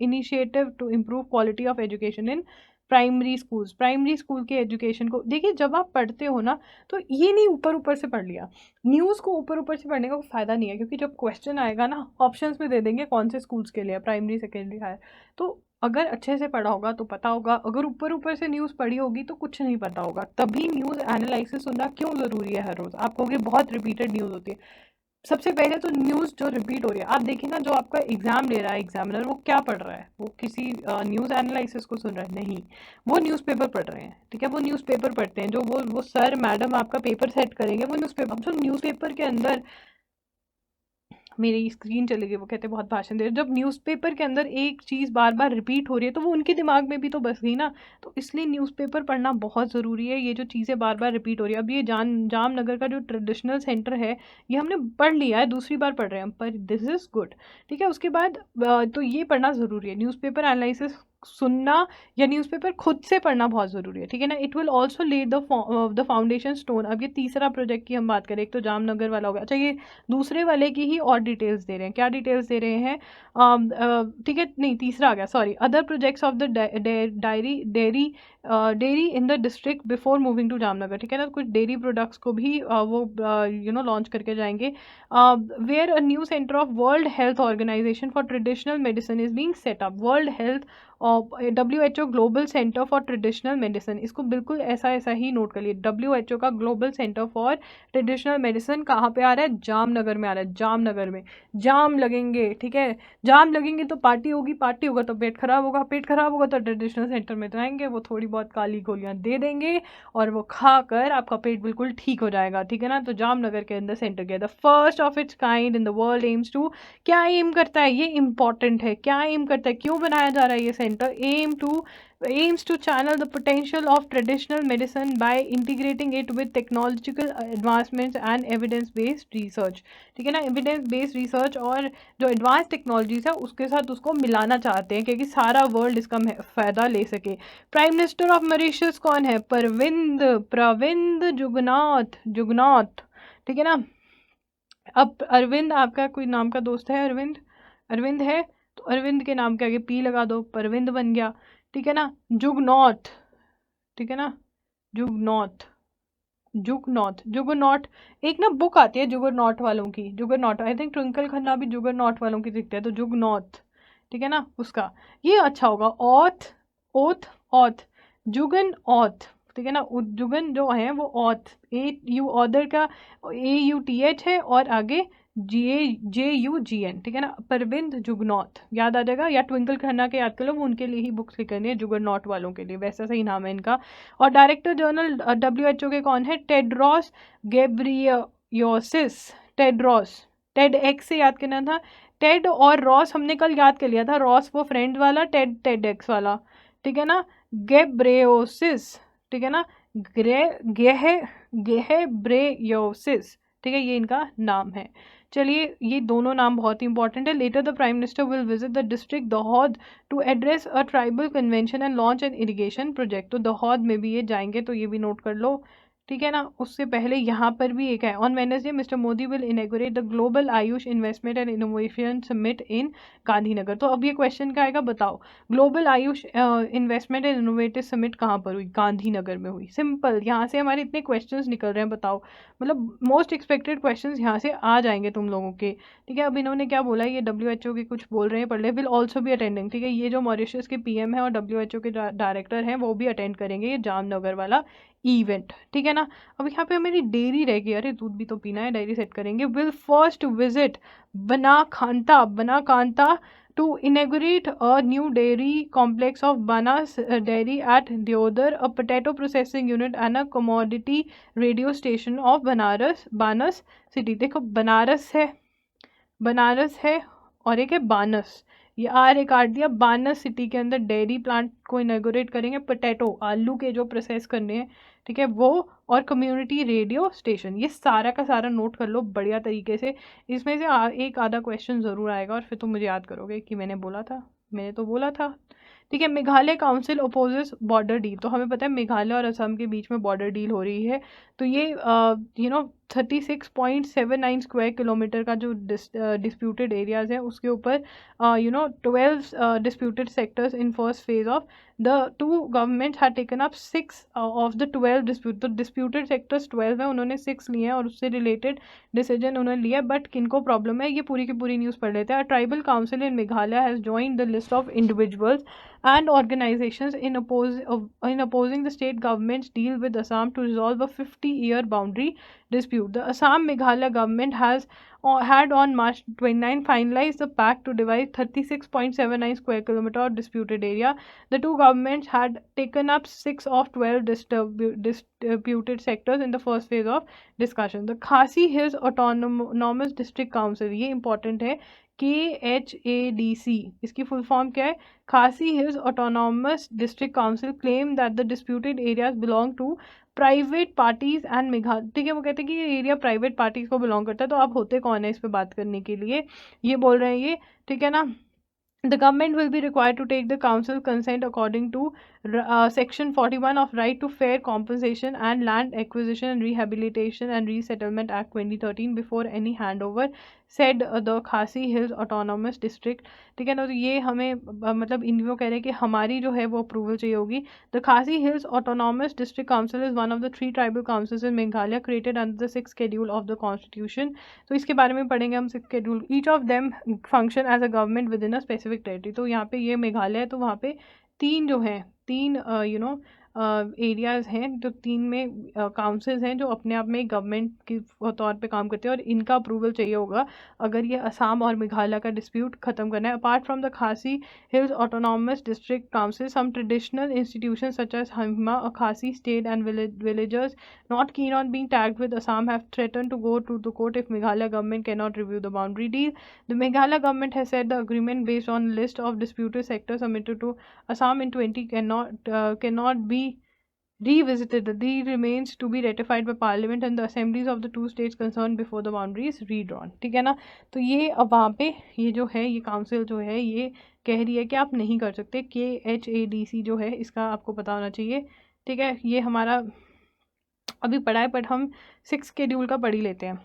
initiative to improve quality of education in primary schools. Primary school के एजुकेशन को देखिए, जब आप पढ़ते हो ना तो ये नहीं ऊपर से पढ़ लिया. न्यूज़ को ऊपर से पढ़ने का कोई फ़ायदा नहीं है क्योंकि जब क्वेश्चन आएगा ना ऑप्शंस में दे देंगे कौन से स्कूल्स के लिए, प्राइमरी सेकेंडरी हायर. तो अगर अच्छे से पढ़ा होगा तो पता होगा. अगर ऊपर से न्यूज़ पढ़ी होगी तो कुछ नहीं पता होगा. तभी न्यूज़ एनालिसिस सुनना क्यों ज़रूरी है हर रोज़. आप कहोगे बहुत रिपीटेड न्यूज़ होती है. सबसे पहले तो न्यूज़ जो रिपीट हो रही है, आप देखिए ना जो आपका एग्ज़ाम ले रहा है एग्जामिनर वो क्या पढ़ रहा है? वो किसी न्यूज़ एनालिसिस को सुन रहा है? नहीं, वो न्यूज़पेपर पढ़ रहे हैं. ठीक है, वो न्यूज़पेपर पढ़ते हैं. जो वो सर मैडम आपका पेपर सेट करेंगे वो न्यूज़पेपर. अब जो न्यूज़पेपर के अंदर मेरी स्क्रीन चली गई, वो कहते बहुत भाषण दे रहे. जब न्यूज़पेपर के अंदर एक चीज़ बार बार रिपीट हो रही है तो वो उनके दिमाग में भी तो बस गई ना. तो इसलिए न्यूज़पेपर पढ़ना बहुत ज़रूरी है. ये जो चीज़ें बार बार रिपीट हो रही है. अब ये जामनगर का जो ट्रेडिशनल सेंटर है ये हमने पढ़ लिया है, दूसरी बार पढ़ रहे हैं हम, पर दिस इज़ गुड. ठीक है, उसके बाद तो ये पढ़ना ज़रूरी है. न्यूज़पेपर एनालिसिस सुनना या न्यूज़पेपर खुद से पढ़ना बहुत ज़रूरी है, ठीक है ना। इट विल ऑल्सो ले द फाउंडेशन स्टोन। अब ये तीसरा प्रोजेक्ट की हम बात करें, एक तो जामनगर वाला हो गया। अच्छा, ये दूसरे वाले की ही और डिटेल्स दे रहे हैं, क्या डिटेल्स दे रहे हैं, ठीक है, नहीं तीसरा आ गया, sorry. Other projects of the dairy in the district before moving to Jamnagar, ठीक है ना। कुछ डेयरी प्रोडक्ट्स को भी वो लॉन्च करके जाएंगे। Where a new centre of world health organisation for traditional medicine is being set up. World health WHO global centre for traditional medicine, इसको बिल्कुल ऐसा ऐसा ही नोट कर लिए। WHO का global centre for traditional medicine कहाँ पे आ रहा है, जामनगर में आ रहा है। जामनगर में जाम लगेंगे, ठीक है, जाम लगेंगे तो पार्टी होगी, पार्टी होगा तो पेट खराब होगा, पेट खराब होगा तो ट्रेडिशनल सेंटर में जाएंगे, वो थोड़ी बहुत काली गोलियां दे देंगे और वो खाकर आपका पेट बिल्कुल ठीक हो जाएगा, ठीक है ना। तो जामनगर के अंदर सेंटर गया, the first of its kind in the world aims to, क्या एम करता है, ये इंपॉर्टेंट है, क्या एम करता है, क्यों बनाया जा रहा है ये centre, aims to channel the potential of traditional medicine by integrating it with technological advancements and evidence based research, ठीक है ना। एविडेंस बेस्ड रिसर्च और जो एडवांस टेक्नोलॉजीज है उसके साथ उसको मिलाना चाहते हैं क्योंकि सारा वर्ल्ड इसका फ़ायदा ले सके। प्राइम मिनिस्टर ऑफ मॉरिशस कौन है, प्रविंद जुगनॉथ, ठीक है ना। अब अरविंद आपका कोई नाम का दोस्त है, अरविंद है तो अरविंद के नाम के आगे पी लगा दो, परविंद बन गया, ठीक है ना। जुगनॉथ, ठीक है ना, जुगनॉथ, जुगरनॉट। एक ना बुक आती है जुगरनॉट वालों की, जुगरनॉट, आई थिंक ट्विंकल खन्ना भी जुगरनॉट वालों की दिखते हैं, तो जुगनॉथ, ठीक है ना, उसका ये अच्छा होगा। Auth, oath, auth, Jugan auth, ठीक है ना। जुगन जो है वो ऑथ, AU ऑदर का AUTH है और आगे JUGN, ठीक है ना। परविंद जुगनॉथ याद आ जाएगा, या ट्विंकल खन्ना के याद कर लो, वो उनके लिए ही बुक्स लिखनी है, जुगरनॉट वालों के लिए, वैसा सही नाम है इनका। और डायरेक्टर जनरल WHO के कौन है, टेड्रोस गेब्रियोसिस, टेड्रोस, टेड एक्स से याद करना था, टेड और रॉस हमने कल याद कर लिया था, रॉस वो फ्रेंड वाला, टेड एक्स वाला, ठीक है ना। गेब्रेयोसिस, ठीक है ना, गेहेब्रेयोसिस, ठीक है, ये इनका नाम है। चलिए, ये दोनों नाम बहुत ही इंपॉर्टेंट है। Later the prime minister will visit the district Dahod to address a tribal convention and launch an irrigation project. तो दहोद में भी ये जाएंगे, तो ये भी नोट कर लो, ठीक है ना। उससे पहले यहाँ पर भी एक है, on Wednesday mister Modi will inaugurate the global Ayush investment and innovation summit in Gandhinagar. तो अब ये क्वेश्चन क्या आएगा, बताओ, global Ayush investment and innovative summit कहाँ पर हुई, गांधीनगर में हुई। सिंपल, यहाँ से हमारे इतने क्वेश्चंस निकल रहे हैं, बताओ, मतलब मोस्ट एक्सपेक्टेड क्वेश्चंस यहाँ से आ जाएंगे तुम लोगों के, ठीक है। अब इन्होंने क्या बोला, ये WHO के कुछ बोल रहे हैं, पढ़ ले, विल ऑल्सो भी अटेंडिंग, ठीक है। ये जो मॉरिशस के PM है और WHO के डायरेक्टर हैं वो भी अटेंड करेंगे ये जामनगर वाला इवेंट, ठीक है ना। अब यहाँ पे मेरी डेयरी रह गई, अरे दूध भी तो पीना है, डायरी सेट करेंगे। Will first visit Banaskantha to inaugurate a new dairy complex of Banas Dairy at Deodar, a potato processing unit and a commodity radio station of Banas city। देखो, बनारस है और एक है बानस, ये आर काट दिया। बानस सिटी के अंदर डेयरी प्लांट को इनॉग्रेट करेंगे, पोटैटो आलू के जो प्रोसेस करने हैं, ठीक है वो, और कम्युनिटी रेडियो स्टेशन। ये सारा का सारा नोट कर लो बढ़िया तरीके से, इसमें से एक आधा क्वेश्चन ज़रूर आएगा और फिर तुम मुझे याद करोगे कि मैंने तो बोला था, ठीक है। मेघालय काउंसिल ओपोजेस बॉर्डर डील, तो हमें पता है मेघालय और असम के बीच में बॉर्डर डील हो रही है, तो ये 36.79 स्क्वायर किलोमीटर का जो डिस्प्यूटेड एरियाज है उसके ऊपर 12 disputed sectors in first phase of the two government had taken up 6 of the 12 dispute, तो डिस्प्यूटेड सेक्टर्स 12 है, उन्होंने 6 लिए हैं और उससे रिलेटेड डिसीजन उन्होंने लिया। बट किनको प्रॉब्लम है, ये पूरी की पूरी न्यूज़ पढ़ लेते हैं। Tribal council in Meghalaya has joined the list of individuals and organizations in opposing the state government's deal with Assam to resolve a 50-year boundary dispute. The Assam Meghalaya government had on March 29 finalized the pact to divide 36.79 square kilometer of disputed area. The two governments had taken up 6 of 12 disputed sectors in the first phase of discussion. The Khasi Hills Autonomous District Council, ये important है, KHADC, इसकी फुल फॉर्म क्या है, Khasi hills autonomous district council claim that the disputed areas belong to private parties and Meghalaya, ठीक है, वो कहते हैं कि ये एरिया प्राइवेट पार्टीज को बिलोंग करता है। तो आप होते कौन है इस पे बात करने के लिए, ये बोल रहे हैं ये, ठीक है ना। The government will be required to take the council consent according to Section 41 of Right to Fair Compensation and Land Acquisition and Rehabilitation and Resettlement Act 2013 before any handover, said the खासी हिल्स ऑटोनॉमस डिस्ट्रिक्ट। ठीक है ना, तो ये हमें मतलब इनको कह रहे हैं कि हमारी जो है वो अप्रूवल चाहिए होगी। The Khasi hills autonomous district council is one of the 3 tribal councils in Meghalaya created under the 6th schedule of the constitution. तो इसके बारे में पढ़ेंगे हम 6th schedule. Each of them function as a government within a specific territory. तो यहाँ पे ये मेघालय है, तो वहाँ पे 3 जो हैं, 3 एरियाज़ हैं, जो 3 में काउंसिल्स हैं जो अपने आप में गवर्नमेंट के तौर पे काम करते हैं, और इनका अप्रूवल चाहिए होगा अगर ये असम और मेघालय का डिस्प्यूट ख़त्म करना है। Apart from the Khasi hills autonomous district council, some traditional institution such as Hima, a Khasi state and villagers not keen on being tagged with Assam have threatened to go to the court if Meghalaya government cannot review the boundary deal. The Meghalaya government has said the agreement based on list of disputed sectors submitted to Assam in 20 cannot be revisited. The deal remains to be ratified by Parliament and the assemblies of the 2 states concerned before the boundary is redrawn. ठीक है ना, तो ये अब वहाँ पे ये जो है, ये काउंसिल जो है ये कह रही है कि आप नहीं कर सकते। KHADC जो है इसका आपको पता होना चाहिए। ठीक है, ये हमारा अभी पढ़ा है, बट हम 6th शेड्यूल का पढ़ ही लेते हैं।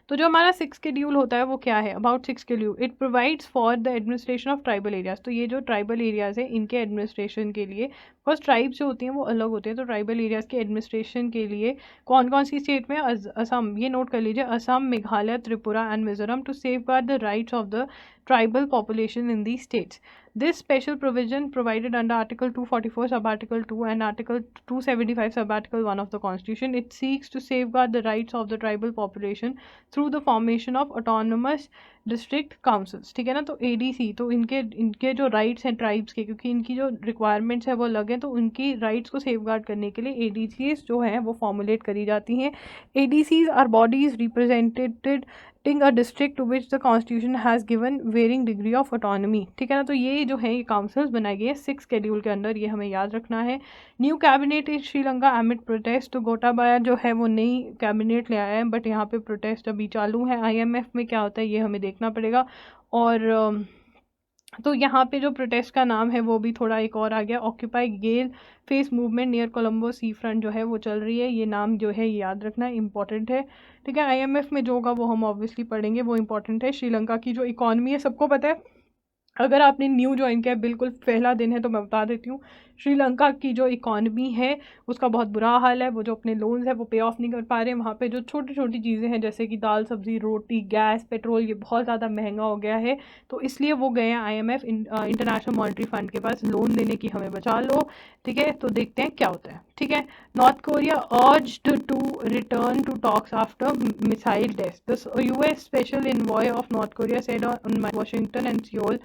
तो जो हमारा 6th शेड्यूल होता है वो क्या है? About 6th schedule, it provides for the administration of tribal areas. तो ये जो ट्राइबल एरियाज है इनके एडमिनिस्ट्रेशन के लिए, बिकॉज ट्राइब्स जो होती हैं वो अलग होते हैं, तो ट्राइबल एरियाज के एडमिनिस्ट्रेशन के लिए कौन कौन सी स्टेट में? असम, ये नोट कर लीजिए, Assam, Meghalaya, Tripura and Mizoram, to safeguard the rights of the tribal population in these states. This special provision provided under Article 244 sub-article 2 and Article 275 sub-article 1 of the Constitution. It seeks to safeguard the rights of the tribal population through the formation of autonomous district councils. ठीक है ना, तो ADC, तो इनके जो राइट्स हैं ट्राइब्स के, क्योंकि इनकी जो रिक्वायरमेंट्स है वो अलग हैं, तो उनकी राइट्स को सेफगार्ड करने के लिए ADCs जो हैं वो फॉर्मुलेट करी जाती हैं। ADCs are bodies represented a district to which the constitution has given varying degree of autonomy। ठीक है ना, तो ये जो है ये काउंसिल्स बनाई गई है 6th शेड्यूल के अंदर, ये हमें याद रखना है। न्यू कैबिनेट इन श्रीलंका एमिड प्रोटेस्ट, तो गोटाबाया जो है वो नई कैबिनेट ले आया है, बट यहाँ पे प्रोटेस्ट अभी चालू है। IMF में क्या होता है ये हमें देखना पड़ेगा। और तो यहाँ पे जो प्रोटेस्ट का नाम है वो भी थोड़ा एक और आ गया, ऑक्यूपाई गेल फेस मूवमेंट नियर कोलंबो सी फ्रंट जो है वो चल रही है। ये नाम जो है याद रखना इंपॉर्टेंट है। ठीक है, IMF में जो होगा वो हम ऑब्वियसली पढ़ेंगे, वो इंपॉर्टेंट है। श्रीलंका की जो इकॉनमी है सबको पता है, अगर आपने न्यू ज्वाइन किया, बिल्कुल पहला दिन है तो मैं बता देती हूँ, श्रीलंका की जो इकॉनमी है उसका बहुत बुरा हाल है। वो जो अपने लोन्स है वो पे ऑफ नहीं कर पा रहे। वहाँ पे जो छोटी छोटी चीज़ें हैं जैसे कि दाल, सब्ज़ी, रोटी, गैस, पेट्रोल, ये बहुत ज़्यादा महंगा हो गया है, तो इसलिए वो गए हैं IMF इंटरनेशनल मॉनेटरी फंड के पास लोन लेने की, हमें बचा लो। ठीक है, तो देखते हैं क्या होता है। ठीक है, North Korea urged to return to talks after missile test. The US special envoy of North Korea said on Washington and Seoul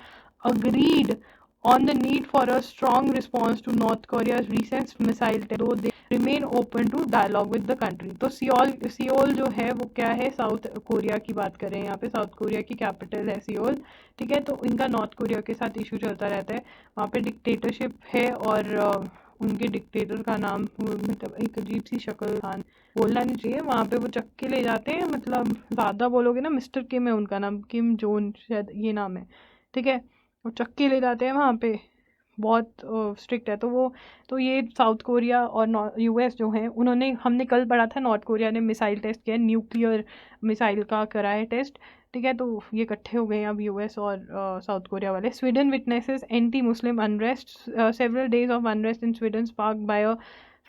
agreed on the need for a strong response to North Korea's recent missile test, though they remain open to dialogue with the country। तो सियोल जो है वो क्या है? साउथ कोरिया की बात करें यहाँ पे, साउथ कोरिया की कैपिटल है सियोल। ठीक है, तो इनका नॉर्थ कोरिया के साथ इशू चलता रहता है। वहाँ पे डिक्टेटरशिप है, और उनके डिक्टेटर का नाम मतलब एक अजीब सी शक्ल, खान बोलना नहीं चाहिए, वहाँ पे वो चक्के ले जाते हैं, मतलब ज़्यादा बोलोगे ना, मिस्टर किम है उनका नाम, किम जोन शायद ये नाम है। ठीक है, वो चक्के ले जाते हैं वहाँ पे, बहुत स्ट्रिक्ट है। तो ये साउथ कोरिया और US जो हैं उन्होंने, हमने कल पढ़ा था नॉर्थ कोरिया ने मिसाइल टेस्ट किया, न्यूक्लियर मिसाइल का करा है टेस्ट। ठीक है, तो ये इकट्ठे हो गए हैं अब US और साउथ कोरिया वाले। Sweden witnesses anti Muslim unrest, several days of unrest in Sweden sparked by a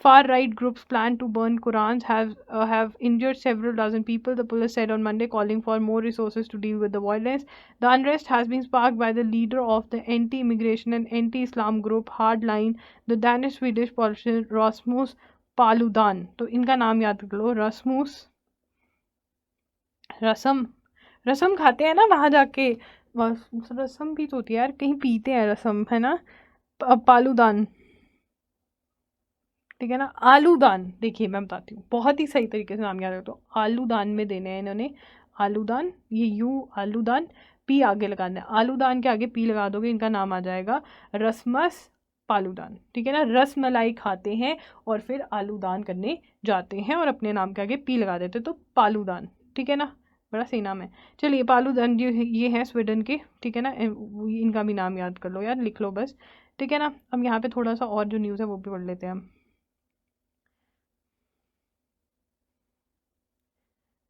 far-right groups plan to burn Qurans have injured several dozen people, the police said on Monday, calling for more resources to deal with the violence. The unrest has been sparked by the leader of the anti-immigration and anti-Islam group Hardline, the Danish-Swedish politician Rasmus Paludan। तो इनका नाम याद कर लो, रसम खाते हैं ना वहाँ जाके, रसम भी तो होती है यार, कहीं पीते हैं रसम, है ना। पालूदान, ठीक है ना। आलूदान, देखिए मैं बताती हूँ, बहुत ही सही तरीके से नाम याद रखो। तो आलूदान में देने हैं इन्होंने, आलूदान, ये यू आलूदान, पी आगे लगाना है, आलूदान के आगे पी लगा दोगे, इनका नाम आ जाएगा रसमस पालूदान। ठीक है ना, रस मलाई खाते हैं और फिर आलूदान करने जाते हैं और अपने नाम के आगे पी लगा देते, तो पालूदान। ठीक है ना, बड़ा सही नाम है। चलिए पालूदान ये है स्वीडन के, ठीक है ना, इनका भी नाम याद कर लो यार, लिख लो बस, ठीक है ना। अब यहाँ पे थोड़ा सा और जो न्यूज़ है वो भी पढ़ लेते हैं हम।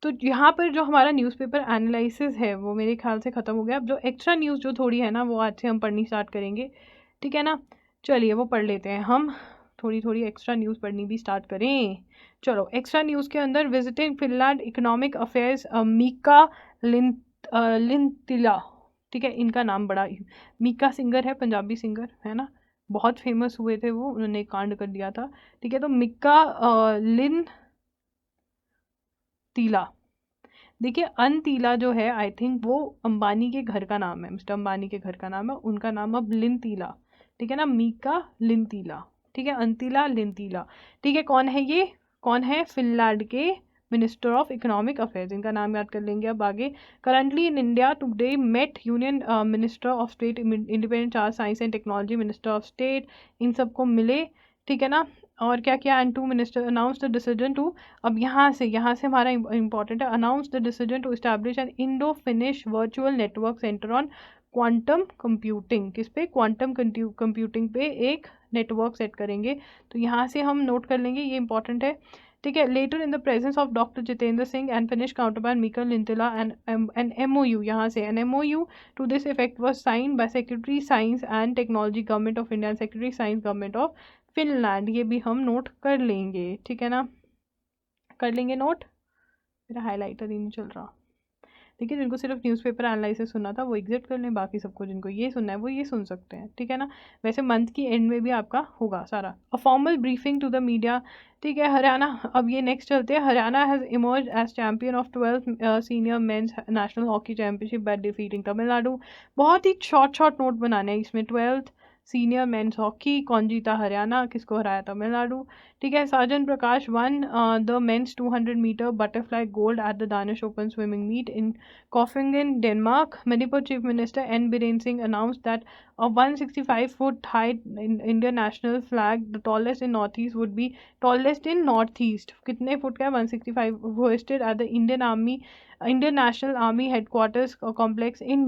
तो यहाँ पर जो हमारा न्यूज़पेपर एनालिसिस है वो मेरे ख्याल से ख़त्म हो गया। अब जो एक्स्ट्रा न्यूज़ जो थोड़ी है ना वो आज से हम पढ़नी स्टार्ट करेंगे, ठीक है ना। चलिए वो पढ़ लेते हैं हम, थोड़ी थोड़ी एक्स्ट्रा न्यूज़ पढ़नी भी स्टार्ट करें। चलो एक्स्ट्रा न्यूज़ के अंदर visiting Finland economic affairs Mika लिन लिंतिला, ठीक है, इनका नाम बड़ा, मीका सिंगर है, पंजाबी सिंगर है ना, बहुत फेमस हुए थे वो, उन्होंने एक कांड कर दिया था, ठीक है। तो मिक्का लिन तीला, देखिए अनतीला जो है आई थिंक वो अंबानी के घर का नाम है, मिस्टर अंबानी के घर का नाम है, उनका नाम अब लिनतीला, ठीक है ना, मीका लिनतीला, ठीक है, अंतिला लिनतीला, ठीक है। कौन है ये, कौन है, फिनलैंड के मिनिस्टर ऑफ इकोनॉमिक अफेयर्स, इनका नाम याद कर लेंगे अब आगे। Currently in India today met union minister of state, independent charge science and technology minister of state, इन सबको मिले, ठीक है ना। और क्या किया, and two minister announce the decision to, अब यहाँ से हमारा इंपॉर्टेंट है, announce the decision to establish an Indo Finnish virtual network centre on quantum computing, किस पे, क्वांटम कंप्यूटिंग पे एक नेटवर्क सेट करेंगे। तो यहाँ से हम नोट कर लेंगे, ये इंपॉर्टेंट है, ठीक है। Later in the presence of doctor Jitendra Singh and Finnish counterpart Mika Lintila an MOU, यहाँ से an MOU to this effect was sign by secretary science and technology government of India and secretary science government of Finland, ये भी हम नोट कर लेंगे, ठीक है ना, कर लेंगे नोट। मेरा हाईलाइटर ही नहीं चल रहा, देखिए जिनको सिर्फ न्यूज़पेपर एनालिसिस सुनना था वो एग्जिट कर लें, बाकी सबको जिनको ये सुनना है वो ये सुन सकते हैं, ठीक है ना। वैसे मंथ की एंड में भी आपका होगा सारा, a formal briefing to the media, ठीक है। हरियाणा, अब ये नेक्स्ट चलते हैं, Haryana has emerge as champion of 12th senior men's national hockey championship by defeating Tamil Nadu. बहुत ही शॉर्ट शॉर्ट नोट बनाने हैं इसमें, 12th सीनियर मेंस हॉकी, कौन जीता, हरियाणा, किसको हराया, तमिलनाडु, ठीक है। Sajan Prakash won the men's 200 metre butterfly gold at the Danish open swimming meet in Copenhagen, Denmark. Manipur Chief Minister N. Biren Singh announced that a 165-foot high Indian national flag, the tallest in Northeast, would be tallest in Northeast. कितने फुट का है, 165, hoisted at the Indian National Army Headquarters complex in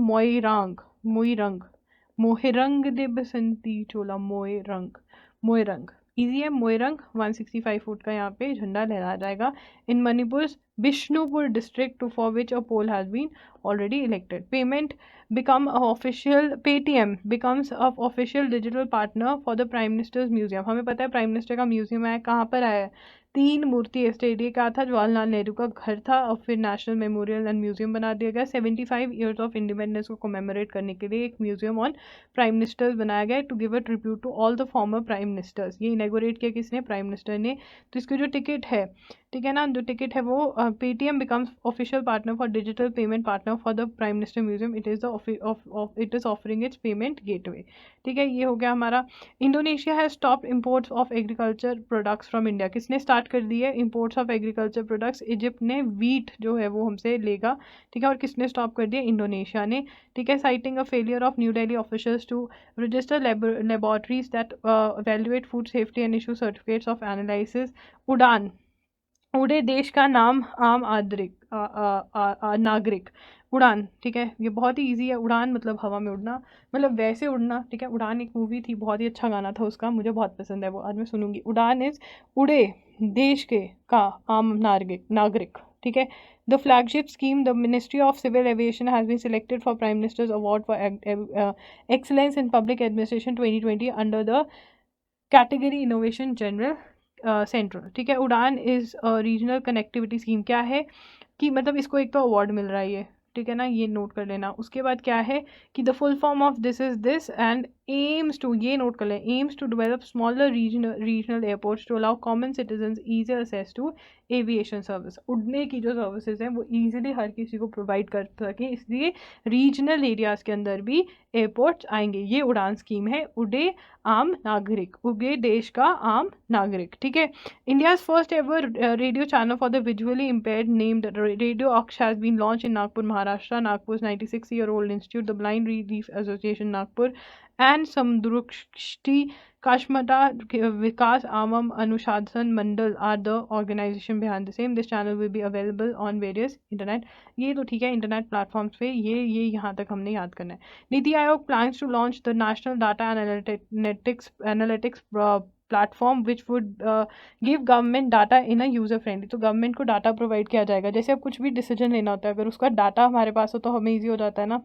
Moirang they Basanti Chola, Moirang easy है, मोइरंग 165 फुट का यहाँ पे झंडा लहराया जाएगा। In Manipur Bishnupur district to for which a poll has been already elected. Payment become official, Paytm becomes a official digital partner for the prime minister's museum. हमें पता है प्राइम मिनिस्टर का म्यूजियम है, कहाँ पर आया है, तीन मूर्ति एस्टेडिया का था, जवाहरलाल नेहरू का घर था, और फिर नेशनल मेमोरियल एंड म्यूजियम बना दिया गया। 75 ईयर्स ऑफ इंडिपेंडेंस को कमेमोरेट करने के लिए एक म्यूजियम ऑन प्राइम मिनिस्टर्स बनाया गया, to give a tribute to all the former prime ministers. ये इनैगोरेट किया किसने, प्राइम मिनिस्टर ने। तो इसकी जो टिकट है, ठीक है ना, जो टिकट है वो Paytm becomes official partner for digital payment partner for the prime minister museum, it is offering it's payment gateway, ठीक है। ये हो गया हमारा। Indonesia has stop imports of agriculture products from India, किसने स्टार्ट कर दी है imports of agriculture products, Egypt ने वीट जो है वो हमसे लेगा, ठीक है। और किसने स्टॉप कर दिया, इंडोनेशिया ने, ठीक है। Citing a failure of New Delhi officials to register laboratories that evaluate food safety and issue certificates of analysis। उड़ान, उड़े देश का नाम आम नागरिक, उड़ान, ठीक है। ये बहुत ही इजी है, उड़ान मतलब हवा में उड़ना, मतलब वैसे उड़ना, ठीक है। उड़ान एक मूवी थी, बहुत ही अच्छा गाना था उसका, मुझे बहुत पसंद है वो, आज मैं सुनूंगी। उड़ान इज उड़े देश के का आम नागरिक, ठीक है। The flagship scheme, the ministry of civil aviation has been selected for prime minister's award for excellence in public administration 2020 under the category innovation general central, ठीक है। उड़ान इज रीजनल कनेक्टिविटी स्कीम, क्या है कि मतलब इसको एक तो अवार्ड मिल रहा है ये, ठीक है ना, ये नोट कर लेना। उसके बाद क्या है कि the full form of this is this and aims to, ये नोट कर लें, aims to develop smaller regional airports to allow common citizens easier access to aviation service. उड़ने की जो सर्विसेज हैं वो ईजिली हर किसी को प्रोवाइड कर सकें, इसलिए रीजनल एरियाज़ के अंदर भी एयरपोर्ट्स आएंगे। ये उड़ान स्कीम है, उड़े आम नागरिक, उड़े देश का आम नागरिक, ठीक है। India's first ever radio channel for the visually impaired named Radio Aksh has been launched in Nagpur, Maharashtra. Nagpur's 96-year-old institute, the Blind Relief Association Nagpur, and Samdrushti Kashmata Vikas Amam Anushadhan Mandal are the organization behind the same. This channel will be available on various internet. ये तो ठीक है इंटरनेट प्लेटफॉर्म्स पे ये यहाँ तक हमने याद करना है. NITI Aayog plans to launch the national data analytics platform which would give government data in a user friendly. तो गवर्नमेंट को डाटा प्रोवाइड किया जाएगा. जैसे अब कुछ भी डिसीजन लेना होता है अगर उसका डाटा हमारे पास हो तो हमें ईजी हो जाता है ना.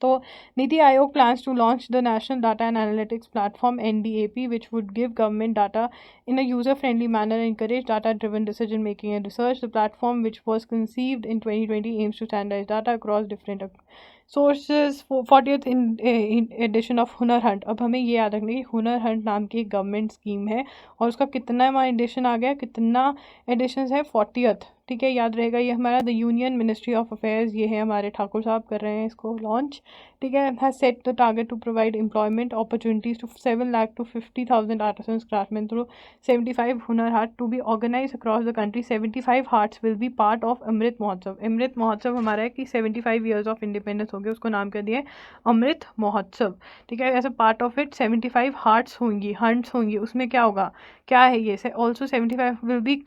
तो NITI Aayog plans to launch the National Data and Analytics Platform (NDAP), which would give government data in a user-friendly manner and encourage data-driven decision-making and research. The platform, which was conceived in 2020, aims to standardize data across different sources. 40th edition of हुनर हंट. अब हमें ये याद रखना है कि हुनर हंट नाम की एक गवर्नमेंट स्कीम है और उसका कितना एडिशन आ गया, कितना एडिशन है, 40th. ठीक है, याद रहेगा. ये हमारा the union ministry of affairs, ये है हमारे ठाकुर साहब कर रहे हैं इसको लॉन्च. ठीक है, has set the target to provide employment opportunities to 7 lakh to 50,000 artisans craftsmen through 75 Hunar Haat to be organise across the country. 75 हार्ट्स will be part of Amrit Mahotsav. Amrit महोत्सव हमारा है कि 75 ईयर्स ऑफ इंडिपेंडेंस हो गए, उसको नाम कर दिया अमृत महोत्सव. ठीक है, as a part of it 75 हार्ट्स होंगी, हंट्स होंगी. उसमें क्या होगा, क्या है ये, also 75 will be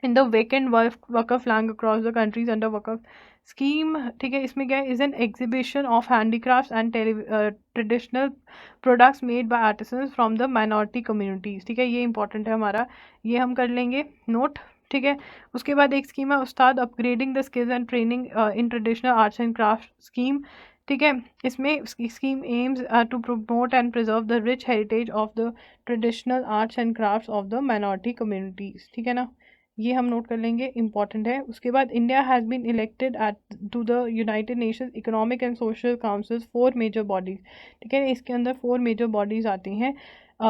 in the vacant Waqf land across the countries under Waqf scheme. ठीक है, इसमें क्या है, is an exhibition of handicrafts and traditional products made by artisans from the minority communities. ठीक है, ये इंपॉर्टेंट है हमारा, ये हम कर लेंगे नोट. ठीक है, उसके बाद एक स्कीम है Ustad upgrading the skills and training in traditional arts and craft scheme. ठीक है, इसमें scheme aims to promote and preserve the rich heritage of the traditional arts and crafts of the minority communities. ठीक है ना, ये हम नोट कर लेंगे, इंपॉर्टेंट है. उसके बाद India has been elected at to the United Nations economic and social councils 4 major bodies. ठीक है, इसके अंदर 4 मेजर बॉडीज़ आती हैं.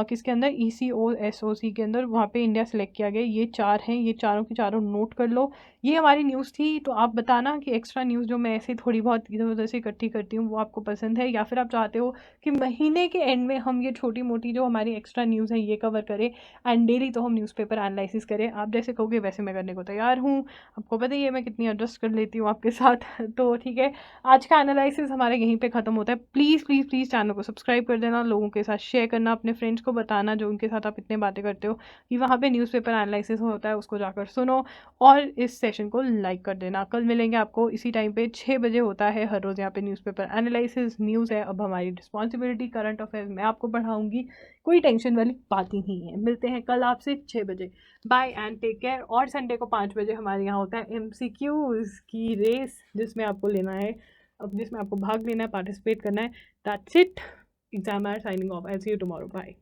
किसके अंदर, ECOSOC के अंदर, वहाँ पे इंडिया सेलेक्ट किया गया. ये 4 हैं, ये चारों की चारों नोट कर लो. ये हमारी न्यूज़ थी. तो आप बताना कि एक्स्ट्रा न्यूज़ जो मैं ऐसे थोड़ी बहुत इधर उधर से इकट्ठी करती हूँ वो आपको पसंद है, या फिर आप चाहते हो कि महीने के एंड में हम ये छोटी मोटी जो हमारी एक्स्ट्रा न्यूज़ है ये कवर करें एंड डेली तो हम न्यूज़पेपर एनालिसिस करें. आप जैसे कहोगे वैसे मैं करने को तैयार हूँ. आपको पता ही है मैं कितनी एडजस्ट कर लेती हूँ आपके साथ. तो ठीक है, आज का एनालिसिस हमारे यहीं पे ख़त्म होता है. प्लीज़ प्लीज़ प्लीज़ चैनल को सब्सक्राइब कर देना, लोगों के साथ शेयर करना, अपने फ्रेंड्स को बताना जो उनके साथ आप इतने बातें करते हो कि वहाँ पे न्यूज़पेपर एनालिसिस होता है, उसको जाकर सुनो और इस सेशन को लाइक कर देना. कल मिलेंगे आपको इसी टाइम पे 6 बजे होता है हर रोज़ यहाँ पे न्यूज़पेपर एनालिसिस. न्यूज़ है अब हमारी रिस्पॉन्सिबिलिटी, करंट अफेयर्स मैं आपको पढ़ाऊँगी, कोई टेंशन वाली बात ही नहीं है. मिलते हैं कल आपसे 6 बजे. Bye and take care. और संडे को 5 बजे हमारे यहाँ होता है MCQs की रेस, जिसमें आपको लेना है, जिसमें आपको भाग लेना है, पार्टिसिपेट करना है. That's it. Exam are signing off. I see you tomorrow. Bye.